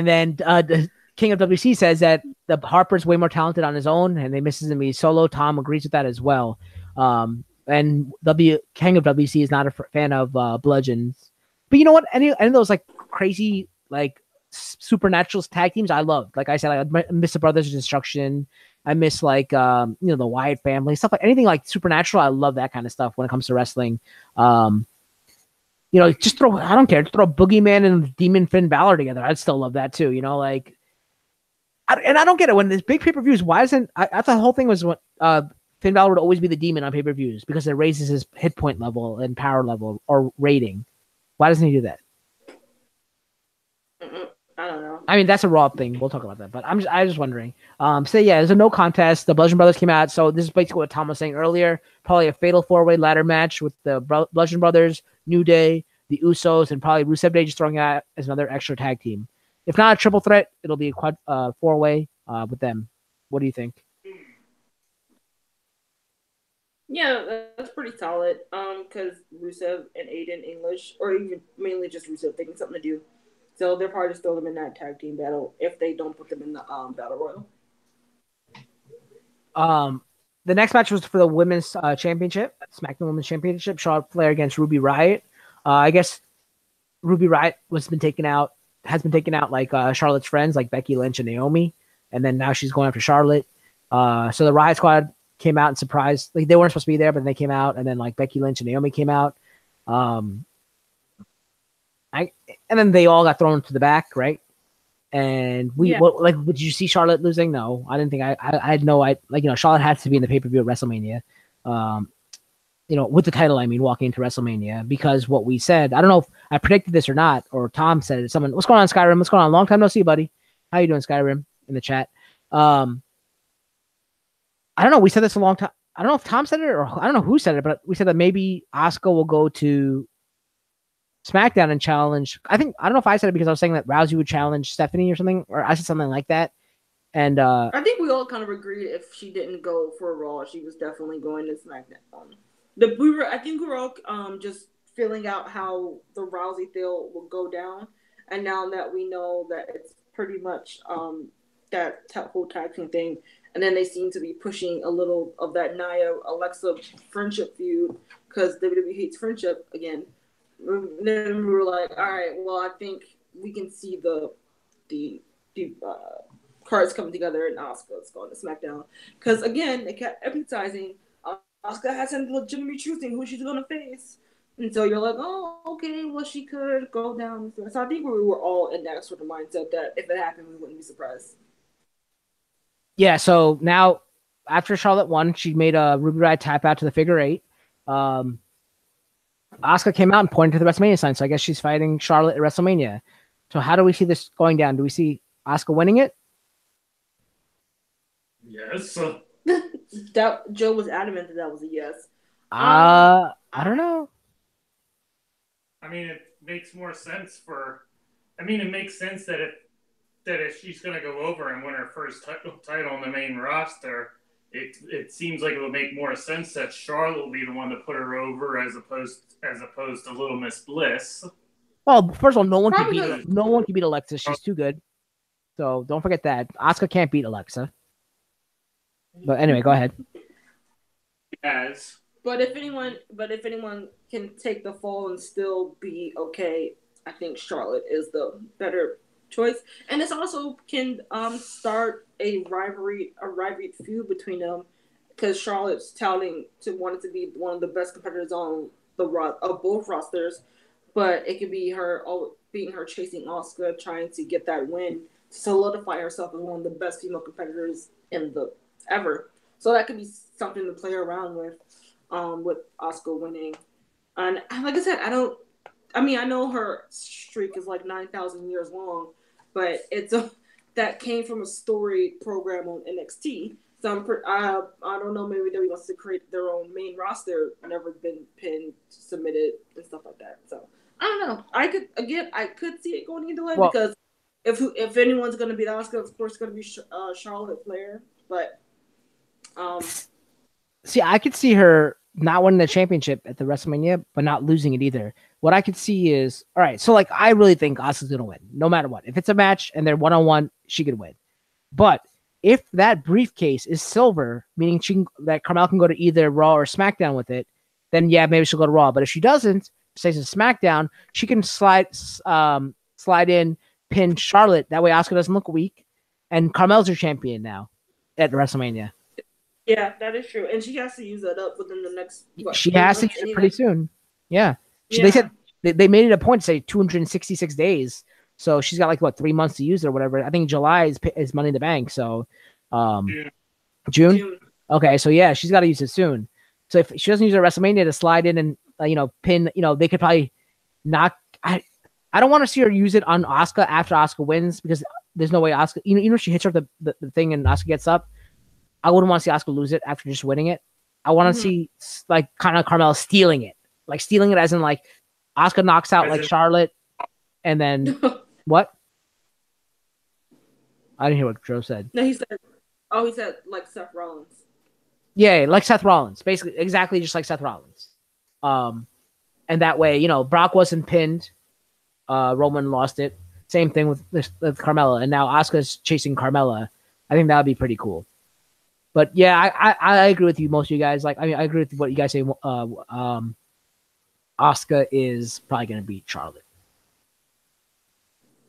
then the King of WC says that the Harper's way more talented on his own, and they misses him. He's solo. Tom agrees with that as well. And King of WC is not a fan of bludgeons. But you know what? Any of those like crazy like supernatural tag teams I love. Like I said, I miss the Brothers of Destruction. I miss like the Wyatt family stuff, like anything like supernatural. I love that kind of stuff when it comes to wrestling. Just throw, I don't care, just throw Boogeyman and Demon Finn Balor together. I'd still love that too, like, and I don't get it. When there's big pay-per-views, why isn't, I thought the whole thing was what Finn Balor would always be the Demon on pay-per-views because it raises his hit point level and power level or rating. Why doesn't he do that? I don't know. I mean, that's a Raw thing. We'll talk about that, but I was just wondering. So yeah, there's a no contest. The Bludgeon Brothers came out, so this is basically what Tom was saying earlier. Probably a fatal 4-way ladder match with the Bludgeon Brothers, New Day, the Usos, and probably Rusev Day just throwing out as another extra tag team. If not a triple threat, it'll be a 4-way with them. What do you think? Yeah, that's pretty solid. Because Rusev and Aiden English, or even mainly just Rusev, thinking something to do. So they'll probably just throw them in that tag team battle if they don't put them in the battle royal. The next match was for the women's championship, SmackDown Women's Championship. Charlotte Flair against Ruby Riott. I guess Ruby Riott has been taken out like Charlotte's friends, like Becky Lynch and Naomi, and then now she's going after Charlotte. So the Riott Squad came out and surprised. Like they weren't supposed to be there, but they came out, and then like Becky Lynch and Naomi came out. And then they all got thrown to the back, right? And did you see Charlotte losing? No, I didn't think I had no, Charlotte had to be in the pay-per-view at WrestleMania. With the title, I mean, walking into WrestleMania, because what we said, I don't know if I predicted this or not, or Tom said it. Someone, what's going on, Skyrim? What's going on? Long time no see, buddy. How you doing, Skyrim? In the chat. I don't know. We said this a long time. I don't know if Tom said it or I don't know who said it, but we said that maybe Asuka will go to SmackDown and challenge. I don't know if I said it because I was saying that Rousey would challenge Stephanie or something, or I said something like that. And I think we all kind of agreed if she didn't go for Raw, she was definitely going to SmackDown. I think we were all just filling out how the Rousey deal will go down, and now that we know that it's pretty much that whole tag team thing, and then they seem to be pushing a little of that Nia Alexa friendship feud because WWE hates friendship again. Then we were like, all right, well, I think we can see the the cards coming together and Asuka's going to SmackDown. Because again, they kept emphasizing Asuka hasn't legitimately choosing who she's going to face. And so you're like, oh, okay, well, she could go down. So I think we were all in that sort of mindset that if it happened, we wouldn't be surprised. Yeah, so now after Charlotte won, she made a Ruby Riott tap out to the figure 8. Asuka came out and pointed to the WrestleMania sign, so I guess she's fighting Charlotte at WrestleMania. So how do we see this going down? Do we see Asuka winning it? Yes. That Joe was adamant that was a yes. I don't know. I mean, it makes more sense it makes sense that if she's going to go over and win her first title on the main roster, it seems like it would make more sense that Charlotte will be the one to put her over as opposed to Little Miss Bliss. Well, first of all, no one can beat Alexa. She's too good. So don't forget that. Asuka can't beat Alexa. But anyway, go ahead. Yes. But if anyone can take the fall and still be okay, I think Charlotte is the better choice. And this also can start a rivalry feud between them, because Charlotte's touting to wanting to be one of the best competitors on both rosters, but it could be her being her chasing Asuka, trying to get that win to solidify herself as one of the best female competitors in the ever. So that could be something to play around with Asuka winning. And like I said, I know her streak is like 9,000 years long, but that came from a story program on NXT. So I don't know, maybe they wants to create their own main roster, never been pinned, submitted, and stuff like that. So I don't know. I could see it going either way, because if anyone's going to beat Asuka, of course, it's going to be Charlotte Flair. But see, I could see her not winning the championship at the WrestleMania, but not losing it either. What I could see is, all right, so like I really think Asuka's gonna win, no matter what. If it's a match and they're 1-on-1, she could win. But if that briefcase is silver, meaning that Carmella can go to either Raw or SmackDown with it, then yeah, maybe she'll go to Raw. But if she doesn't, stays in SmackDown, she can slide in, pin Charlotte. That way Asuka doesn't look weak, and Carmella's her champion now at WrestleMania. Yeah, that is true. And she has to use that up within the next... She has to use it pretty soon. Yeah. They said they made it a point to say 266 days. So she's got like, 3 months to use it or whatever. I think July is Money in the Bank. So June? Okay, so yeah, she's got to use it soon. So if she doesn't use it at WrestleMania to slide in and, pin, they could probably knock... I don't want to see her use it on Asuka after Asuka wins, because there's no way Asuka... Even if she hits her the thing and Asuka gets up, I wouldn't want to see Asuka lose it after just winning it. I want to see kind of Carmella stealing it, as in Asuka knocks out Charlotte, and then what? I didn't hear what Joe said. No, he said like Seth Rollins. Yeah, like Seth Rollins, basically exactly just like Seth Rollins. And that way, Brock wasn't pinned, Roman lost it. Same thing with Carmella, and now Asuka's chasing Carmella. I think that would be pretty cool. But yeah, I agree with you, most of you guys. I agree with what you guys say. Asuka is probably going to beat Charlotte.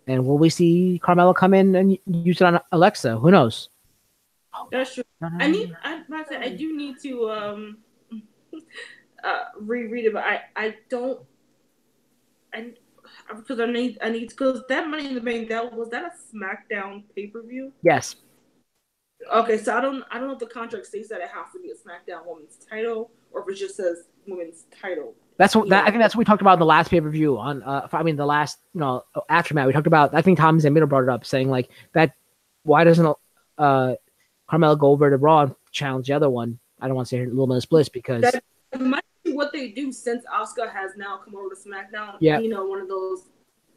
And will we see Carmella come in and use it on Alexa? Who knows? That's true. I do need to reread it, but I don't. Because I need because that Money in the Bank, was that a SmackDown pay-per-view? Yes. Okay, so I don't know if the contract states that it has to be a SmackDown Women's title, or if it just says Women's title. That's what I think. That's what we talked about in the last pay-per-view on. The last AfterMat. We talked about. I think Tom Zambito brought it up, saying that. Why doesn't Carmella go over to Raw and challenge the other one? I don't want to say Little Miss Bliss, because that might be what they do, since Asuka has now come over to SmackDown. Yeah. One of those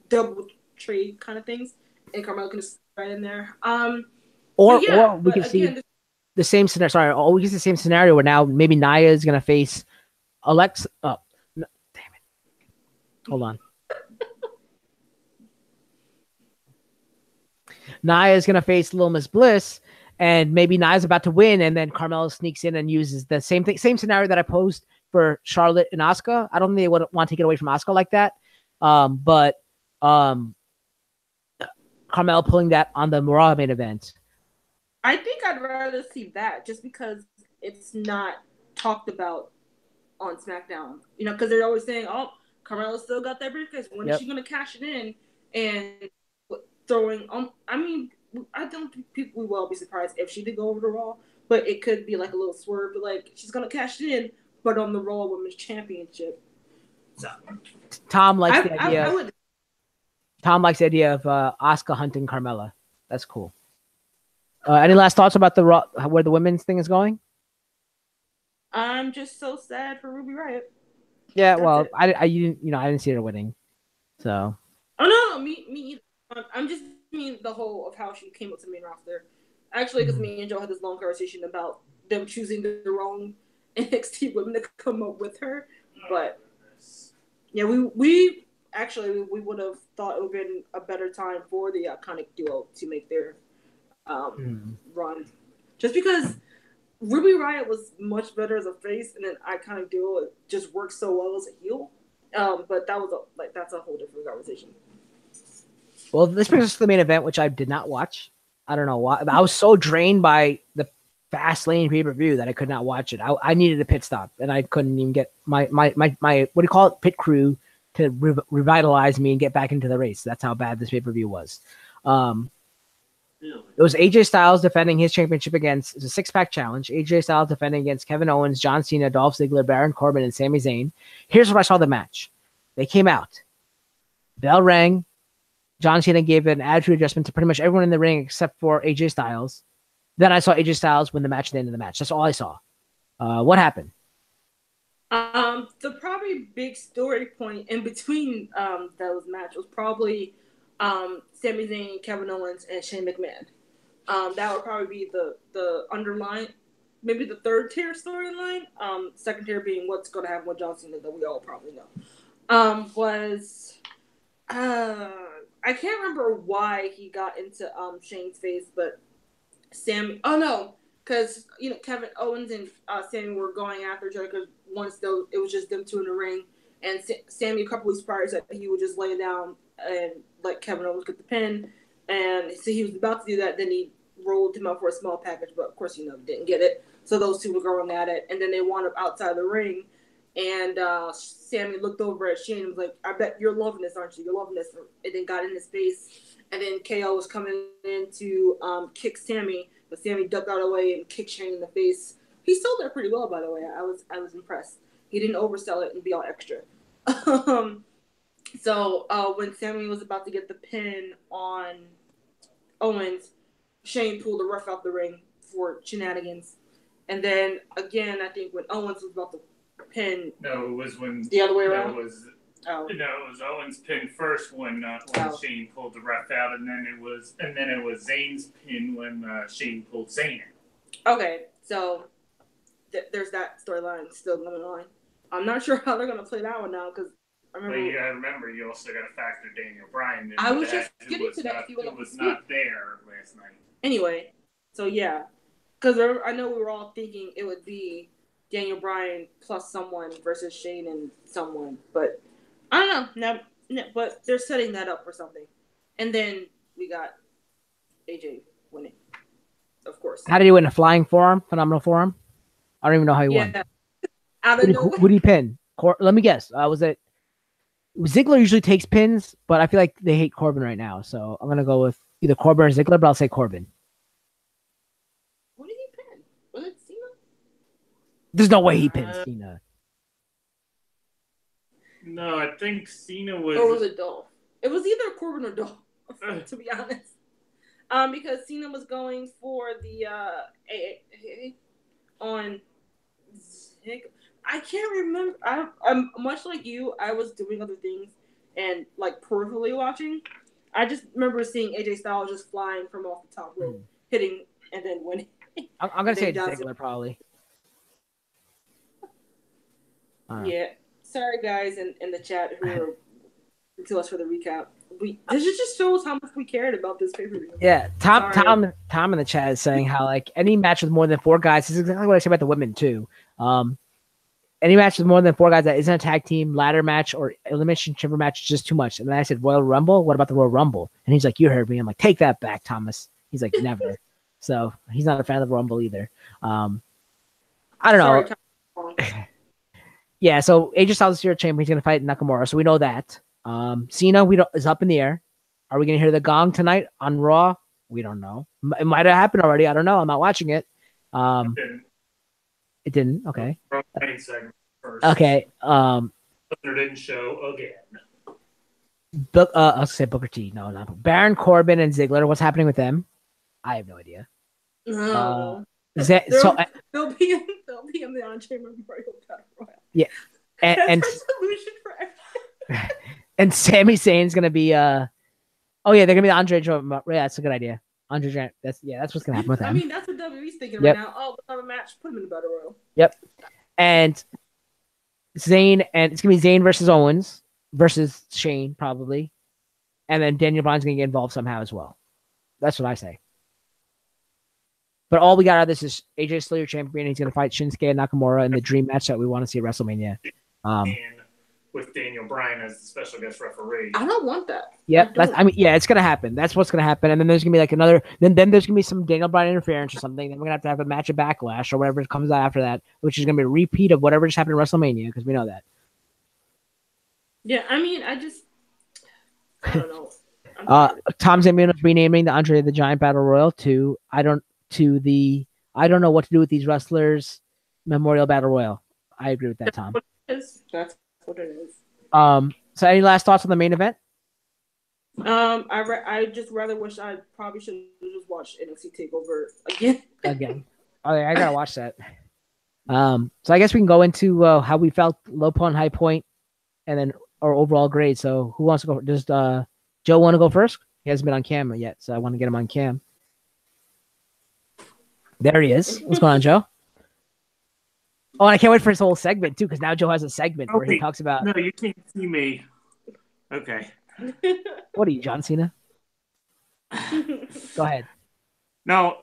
double trade kind of things, and Carmella can just right in there. Or we can see the same scenario. Sorry, or we can see the same scenario where now maybe Nia is going to face Alexa. Oh, no, damn it! Hold on. Nia is going to face Little Miss Bliss, and maybe Nia's about to win, and then Carmella sneaks in and uses the same scenario that I posed for Charlotte and Asuka. I don't think they would want to take it away from Asuka like that, but Carmella pulling that on the Raw main event. I think I'd rather see that just because it's not talked about on SmackDown. You know, because they're always saying, "Oh, Carmella still got that briefcase. When is she gonna cash it in?" And throwing I mean, I don't think people will be surprised if she did go over to Raw, but it could be like a little swerve, but like she's gonna cash it in, but on the Raw Women's Championship. So Tom likes the idea. Tom likes the idea of Asuka hunting Carmella. That's cool. Any last thoughts about the Raw, where the women's thing is going? I'm just so sad for Ruby Riott. Yeah, well, I didn't see her winning, so. Oh no, me either. I'm just mean the whole of how she came up to the main roster. Actually, because me and Joe had this long conversation about them choosing the wrong NXT women to come up with her. But yeah, we actually would have thought it would have been a better time for the Iconic duo to make their run, just because Ruby Riott was much better as a face, and then Iconic duo just works so well as a heel. But that was that's a whole different conversation. Well, this brings us to the main event, which I did not watch. I don't know why. I was so drained by the Fastlane pay-per-view that I could not watch it. I needed a pit stop, and I couldn't even get my what do you call it, pit crew to revitalize me and get back into the race. That's how bad this pay-per-view was. It was AJ Styles defending his championship against a six-pack challenge. AJ Styles defending against Kevin Owens, John Cena, Dolph Ziggler, Baron Corbin, and Sami Zayn. Here's what I saw the match. They came out. Bell rang. John Cena gave an attitude adjustment to pretty much everyone in the ring except for AJ Styles. Then I saw AJ Styles win the match at the end of the match. That's all I saw. What happened? The probably big story point in between those matches was probably Sami Zayn, Kevin Owens, and Shane McMahon. That would probably be the underlying, maybe the third tier storyline. Second tier being what's going to happen with John Cena that we all probably know. I can't remember why he got into Shane's face, but Sammy. Oh no, because Kevin Owens and Sammy were going after each other because once though it was just them two in the ring, and Sammy a couple weeks prior said he would just lay down and let Kevin Owens get the pin, and so he was about to do that. Then he rolled him up for a small package, but of course didn't get it. So those two were going at it, and then they wound up outside the ring. And Sammy looked over at Shane and was like, "I bet you're loving this, aren't you? You're loving this." And then got in his face. And then KO was coming in to kick Sammy, but Sammy ducked out of the way and kicked Shane in the face. He sold that pretty well, by the way. I was impressed. He didn't oversell it and be all extra. So when Sammy was about to get the pin on Owens, Shane pulled the ref out the ring for shenanigans. And then again, I think when Owens was about to pin. No, it was when the other way around. It was Owens' pin first when Shane pulled the ref out, and then it was Zayn's pin when Shane pulled Zayn out. Okay, so there's that storyline still going on. I'm not sure how they're gonna play that one now because I remember. But you gotta remember, you also gotta factor Daniel Bryan in. I was just getting to that. It was not there last night. Anyway, so yeah, because I know we were all thinking it would be Daniel Bryan plus someone versus Shane and someone, but I don't know. No, but they're setting that up for something. And then we got AJ winning, of course. How did he win? A flying forearm? Phenomenal forearm? I don't even know how he won. Who did he pin? Let me guess. Was it Ziggler usually takes pins, but I feel like they hate Corbin right now. So I'm going to go with either Corbin or Ziggler, but I'll say Corbin. What did he pin? Was it Cena? There's no way he pinned Cena. No, I think Cena was. Or was it Dolph? It was either Corbin or Dolph, to be honest. Because Cena was going for the on Ziggler. I can't remember. I'm much like you. I was doing other things and like peripherally watching. I just remember seeing AJ Styles just flying from off the top rope, hitting and then winning. I'm gonna say Ziggler probably. Yeah. Sorry guys in the chat who are to us for the recap. This just shows how much we cared about this pay-per-view. Yeah, Tom in the chat is saying how like any match with more than 4 guys, this is exactly what I say about the women too. any match with more than 4 guys that isn't a tag team, ladder match, or elimination chamber match is just too much. And then I said, Royal Rumble? What about the Royal Rumble? And he's like, you heard me. I'm like, take that back, Thomas. He's like, never. So he's not a fan of the Rumble either. I don't know. Sorry, Yeah, so AJ Styles is your champion. He's going to fight Nakamura. So we know that. Cena is up in the air. Are we going to hear the gong tonight on Raw? We don't know. It might have happened already. I don't know. I'm not watching it. It didn't. Okay. Segment first. Okay. There didn't show again. I'll say Booker T. No, not Baron Corbin and Ziggler. What's happening with them? I have no idea. No. They'll be in the Andre Memorial Battle Royal. Yeah, and solution for everything. And Sami Zayn's gonna be they're gonna be the Andre. Yeah, that's a good idea. Andre, that's what's gonna happen with him. I mean, that's what WWE's thinking right now. Oh, we'll have a match. Put him in the Battle Royal. Yep. And Zayn, and it's gonna be Zayn versus Owens versus Shane probably, and then Daniel Bryan's gonna get involved somehow as well. That's what I say. But all we got out of this is AJ still your champion. He's gonna fight Shinsuke and Nakamura in the dream match that we want to see at WrestleMania. And with Daniel Bryan as the special guest referee. I don't want that. Yeah, it's gonna happen. That's what's gonna happen. And then there's gonna be like another. Then there's gonna be some Daniel Bryan interference or something. Then we're gonna have a match of Backlash or whatever comes out after that, which is gonna be a repeat of whatever just happened at WrestleMania because we know that. Yeah, I mean, I don't know. Tom Zambino is renaming the Andre the Giant Battle Royal to I don't know what to do with these wrestlers Memorial Battle Royal. I agree with that, Tom. That's what it is. So any last thoughts on the main event? I just rather wish I probably should have just watched NXT TakeOver again. Oh, yeah, I gotta watch that. So I guess we can go into how we felt, low point, high point, and then our overall grade. So who wants to go? Does Joe want to go first? He hasn't been on camera yet, so I want to get him on cam. There he is. What's going on, Joe? Oh, and I can't wait for his whole segment too, because now Joe has a segment where he talks about. No, you can't see me. Okay. What are you, John Cena? Go ahead. No.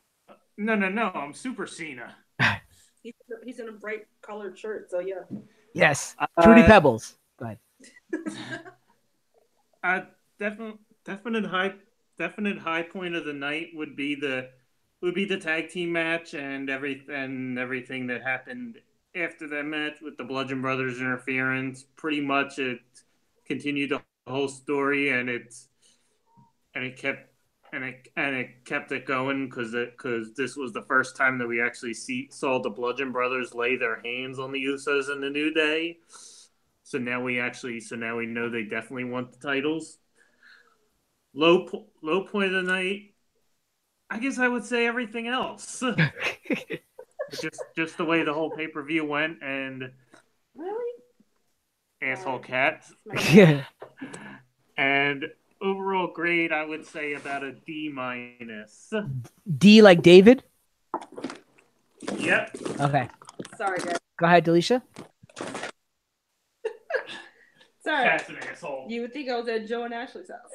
I'm Super Cena. He's in a bright colored shirt, so yeah. Yes, Fruity Pebbles. Go ahead. Definite high point of the night would be the tag team match and everything that happened after that match with the Bludgeon Brothers interference. Pretty much it continued the whole story and it kept it going because this was the first time that we actually saw the Bludgeon Brothers lay their hands on the Usos in the New Day. So now we know they definitely want the titles. Low point of the night, I guess I would say everything else. just the way the whole pay-per-view went and really asshole cat. Yeah. And overall grade, I would say about a D-. D like David? Yep. Okay. Sorry, guys. Go ahead, Delisha. Sorry. Cat's an asshole. You would think I was at Joe and Ashley's house.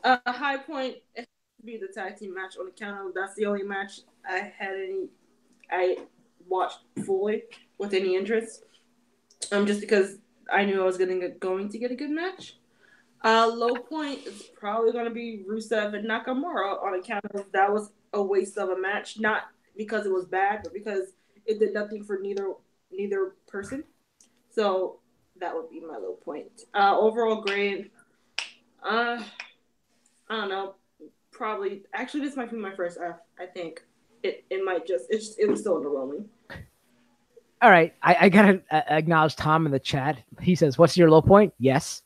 A high point would be the tag team match on account of that's the only match I watched fully with any interest. Just because I knew I was going to get a good match. Low point is probably going to be Rusev and Nakamura on account of that was a waste of a match, not because it was bad, but because it did nothing for neither person. So that would be my low point. Overall grade, I don't know. Probably, actually, this might be my first F. I think it was still underwhelming. All right, I gotta acknowledge Tom in the chat. He says, "What's your low point?" Yes,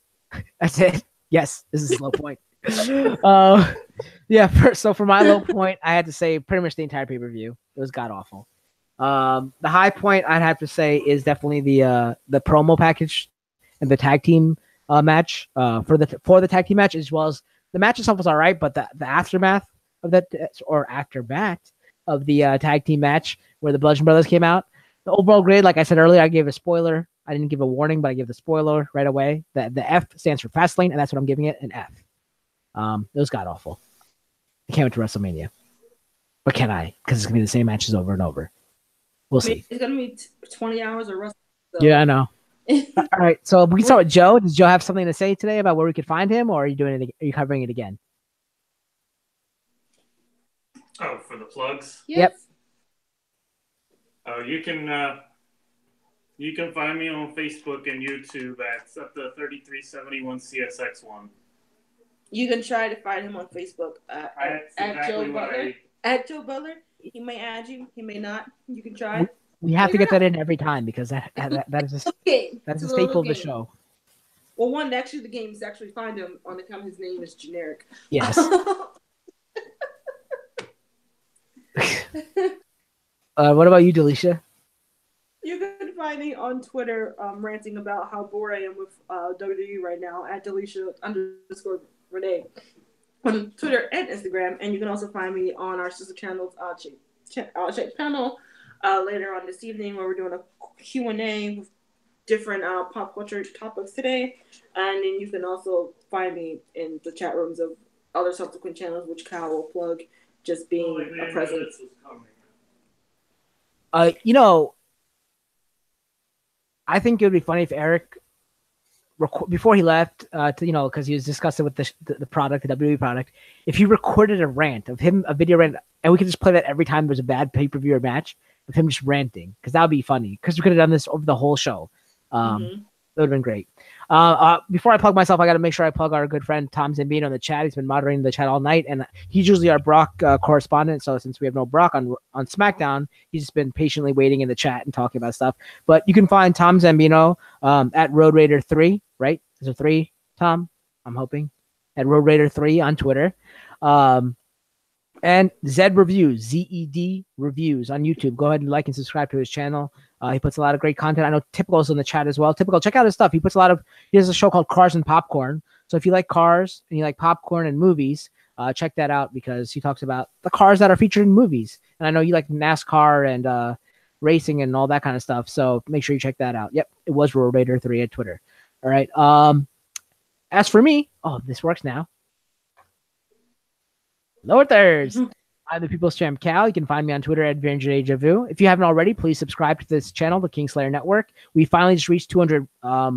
that's it. Yes, this is a low point. So for my low point, I had to say pretty much the entire pay-per-view. It was god awful. The high point I'd have to say is definitely the promo package and the tag team match for the tag team match, as well as the match itself was all right, but the aftermath of that or aftermath of the tag team match where the Bludgeon Brothers came out. The overall grade, like I said earlier, I gave a spoiler. I didn't give a warning, but I gave the spoiler right away. The F stands for Fastlane, and that's what I'm giving it, an F. It was god awful. I can't wait to WrestleMania. But can I? Because it's going to be the same matches over and over. We'll see. It's gonna be 20 hours of wrestling. So. Yeah, I know. All right, so we can start with Joe. Does Joe have something to say today about where we could find him, or are you doing it? Are you covering it again? Oh, for the plugs? Yes. Yep. Oh, you can find me on Facebook and YouTube at the3371CSX1. You can try to find him on Facebook at Joe Butler. At Joe Butler, he may add you, he may not. You can try. We have to get that in every time because that is that's a staple of the show. Well, one actually the game is actually find him on account his name is generic. Yes. What about you, Delisha? You can find me on Twitter ranting about how bored I am with WWE right now at Delisha_Renee on Twitter and Instagram. And you can also find me on our sister channel's Shape panel later on this evening where we're doing a Q&A with different pop culture topics today. And then you can also find me in the chat rooms of other subsequent channels, which Kyle will plug, just being a presence. I think it would be funny if Eric, before he left, because he was discussing with the product, the WWE product, if he recorded a rant of him, a video rant, and we could just play that every time there's a bad pay-per-view or match of him just ranting, because that would be funny, because we could have done this over the whole show. That would have been great. Before I plug myself, I got to make sure I plug our good friend Tom Zambino in the chat. He's been moderating the chat all night, and he's usually our Brock correspondent. So since we have no Brock on SmackDown, he's just been patiently waiting in the chat and talking about stuff. But you can find Tom Zambino at Road Raider 3, right? Is there 3, Tom? I'm hoping. At Road Raider 3 on Twitter. And Zed Reviews, ZED Reviews on YouTube. Go ahead and like and subscribe to his channel. He puts a lot of great content. I know Typical's in the chat as well. Typical, check out his stuff. He has a show called Cars and Popcorn. So if you like cars and you like popcorn and movies, check that out because he talks about the cars that are featured in movies. And I know you like NASCAR and racing and all that kind of stuff. So make sure you check that out. Yep, it was Road Raider 3 at Twitter. All right. As for me, this works now. Lower thirds. I'm the People's Champ Cal. You can find me on Twitter at VinJavu. If you haven't already, please subscribe to this channel, the Kingslayer Network. We finally just reached 200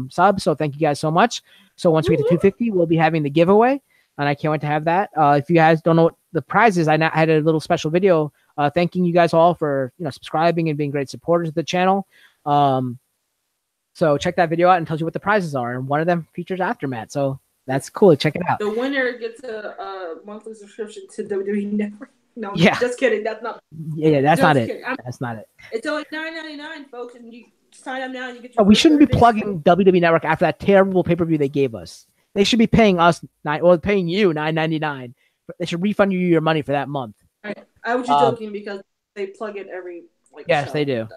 subs, so thank you guys so much. So once we get to 250, we'll be having the giveaway, and I can't wait to have that. If you guys don't know what the prize is, I had a little special video thanking you guys all for subscribing and being great supporters of the channel. So check that video out and tells you what the prizes are, and one of them features AfterMat. So that's cool. Check it out. The winner gets a monthly subscription to WWE Network. No, yeah, just kidding. That's not. Yeah, that's not it. That's not it. It's only $9.99, folks, and you sign up now and you get. We shouldn't be plugging WWE Network after that terrible pay-per-view they gave us. They should be paying us paying you $9.99. They should refund you your money for that month. I was just joking because they plug it every. Yes, they do.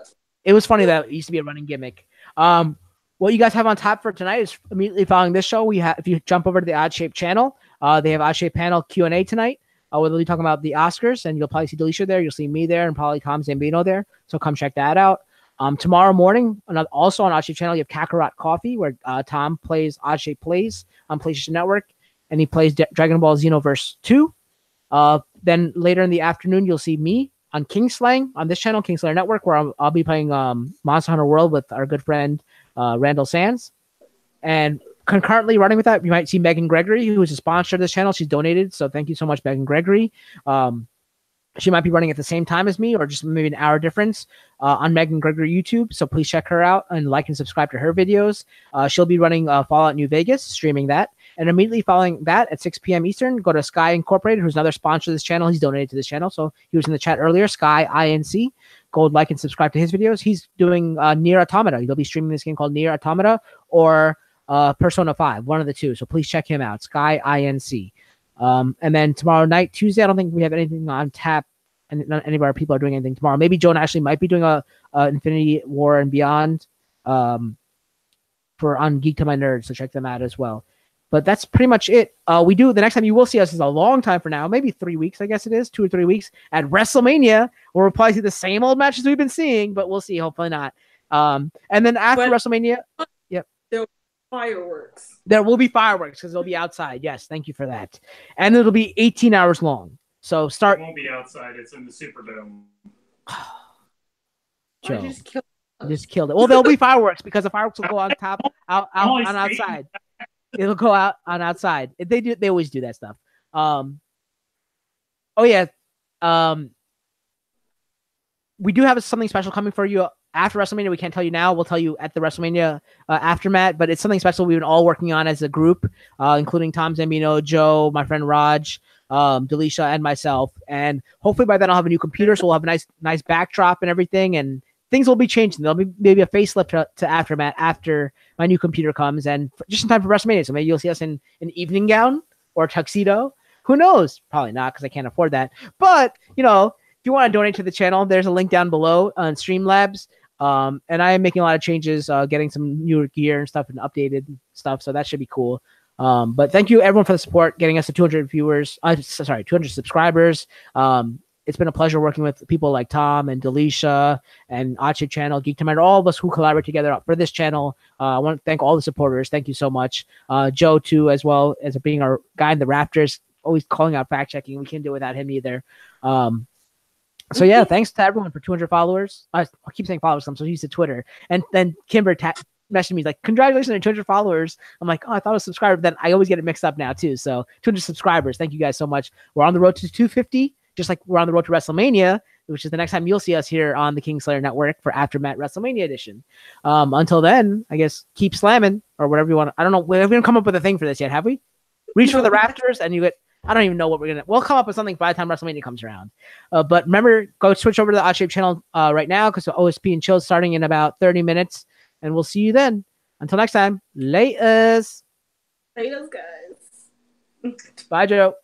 It was funny that it used to be a running gimmick. What you guys have on top for tonight is immediately following this show. If you jump over to the Odd Shape channel, they have Odd Shape panel Q&A tonight. Where they'll be talking about the Oscars, and you'll probably see Delisha there. You'll see me there, and probably Tom Zambino there. So come check that out. Tomorrow morning, also on Odd Shape channel, you have Kakarot Coffee, where Tom plays Odd Shape Plays on PlayStation Network, and he plays Dragon Ball Xenoverse 2. Then later in the afternoon, you'll see me on Kingslaying on this channel, Kingslayer Network, where I'll be playing Monster Hunter World with our good friend Randall Sands. And concurrently running with that, you might see Megan Gregory, who is a sponsor of this channel. She's donated, so thank you so much, Megan Gregory. She might be running at the same time as me, or just maybe an hour difference on Megan Gregory YouTube. So please check her out and like and subscribe to her videos. She'll be running Fallout New Vegas, streaming that. And immediately following that at 6 p.m. Eastern, go to Sky Incorporated, who's another sponsor of this channel. He's donated to this channel, so he was in the chat earlier. Sky INC. Go like and subscribe to his videos. He's doing Nier Automata. He'll be streaming this game called Nier Automata or Persona 5, one of the two. So please check him out, Sky INC. And then tomorrow night, Tuesday, I don't think we have anything on tap, and none any of our people are doing anything tomorrow. Maybe Joe and Ashley might be doing a Infinity War and Beyond on Geek to My Nerds, so check them out as well. But that's pretty much it. The next time you will see us is a long time from now, maybe 3 weeks, I guess it is, 2 or 3 weeks at WrestleMania, where we'll probably see the same old matches we've been seeing, but we'll see. Hopefully not. And then after WrestleMania, yep. Fireworks. There will be fireworks because they'll be outside. Yes, thank you for that. And it'll be 18 hours long. So start. It won't be outside. It's in the Superdome. Why did you just kill us? Just killed it. Well, there'll be fireworks because the fireworks will go on top, out on outside. It'll go out on outside. They always do that stuff. Oh yeah. We do have something special coming for you after WrestleMania. We can't tell you now. We'll tell you at the WrestleMania AfterMat, but it's something special we've been all working on as a group, including Tom Zambino, Joe, my friend Raj, Delisha, and myself. And hopefully by then I'll have a new computer, so we'll have a nice backdrop and everything, and things will be changing. There'll be maybe a facelift to AfterMat after my new computer comes, and just in time for WrestleMania. So maybe you'll see us in an evening gown or a tuxedo. Who knows? Probably not, because I can't afford that. But, you know, if you want to donate to the channel, there's a link down below on Streamlabs. And I am making a lot of changes, getting some newer gear and stuff and updated stuff. So that should be cool. But thank you everyone for the support, getting us to 200 viewers. 200 subscribers. It's been a pleasure working with people like Tom and Delisha and Ache Channel, Geek Time, all of us who collaborate together for this channel. I want to thank all the supporters. Thank you so much. Joe, too, as well as being our guy in the Raptors, always calling out fact checking. We can't do it without him either. So yeah, thanks to everyone for 200 followers. I keep saying followers, I'm so used to Twitter. And then Kimber messaged me like, congratulations on 200 followers. I'm like, oh, I thought it was subscribers. Then I always get it mixed up now too. So 200 subscribers. Thank you guys so much. We're on the road to 250, just like we're on the road to WrestleMania, which is the next time you'll see us here on the Kingslayer Network for AfterMat WrestleMania edition. Until then, I guess keep slamming or whatever you want. I don't know. We haven't come up with a thing for this yet, have we? Reach for the Raptors and you get. I don't even know what we'll come up with something by the time WrestleMania comes around. But remember, go switch over to the Odd Shape channel right now because the OSP and chill is starting in about 30 minutes. And we'll see you then. Until next time, laters. Laters, guys. Bye, Joe.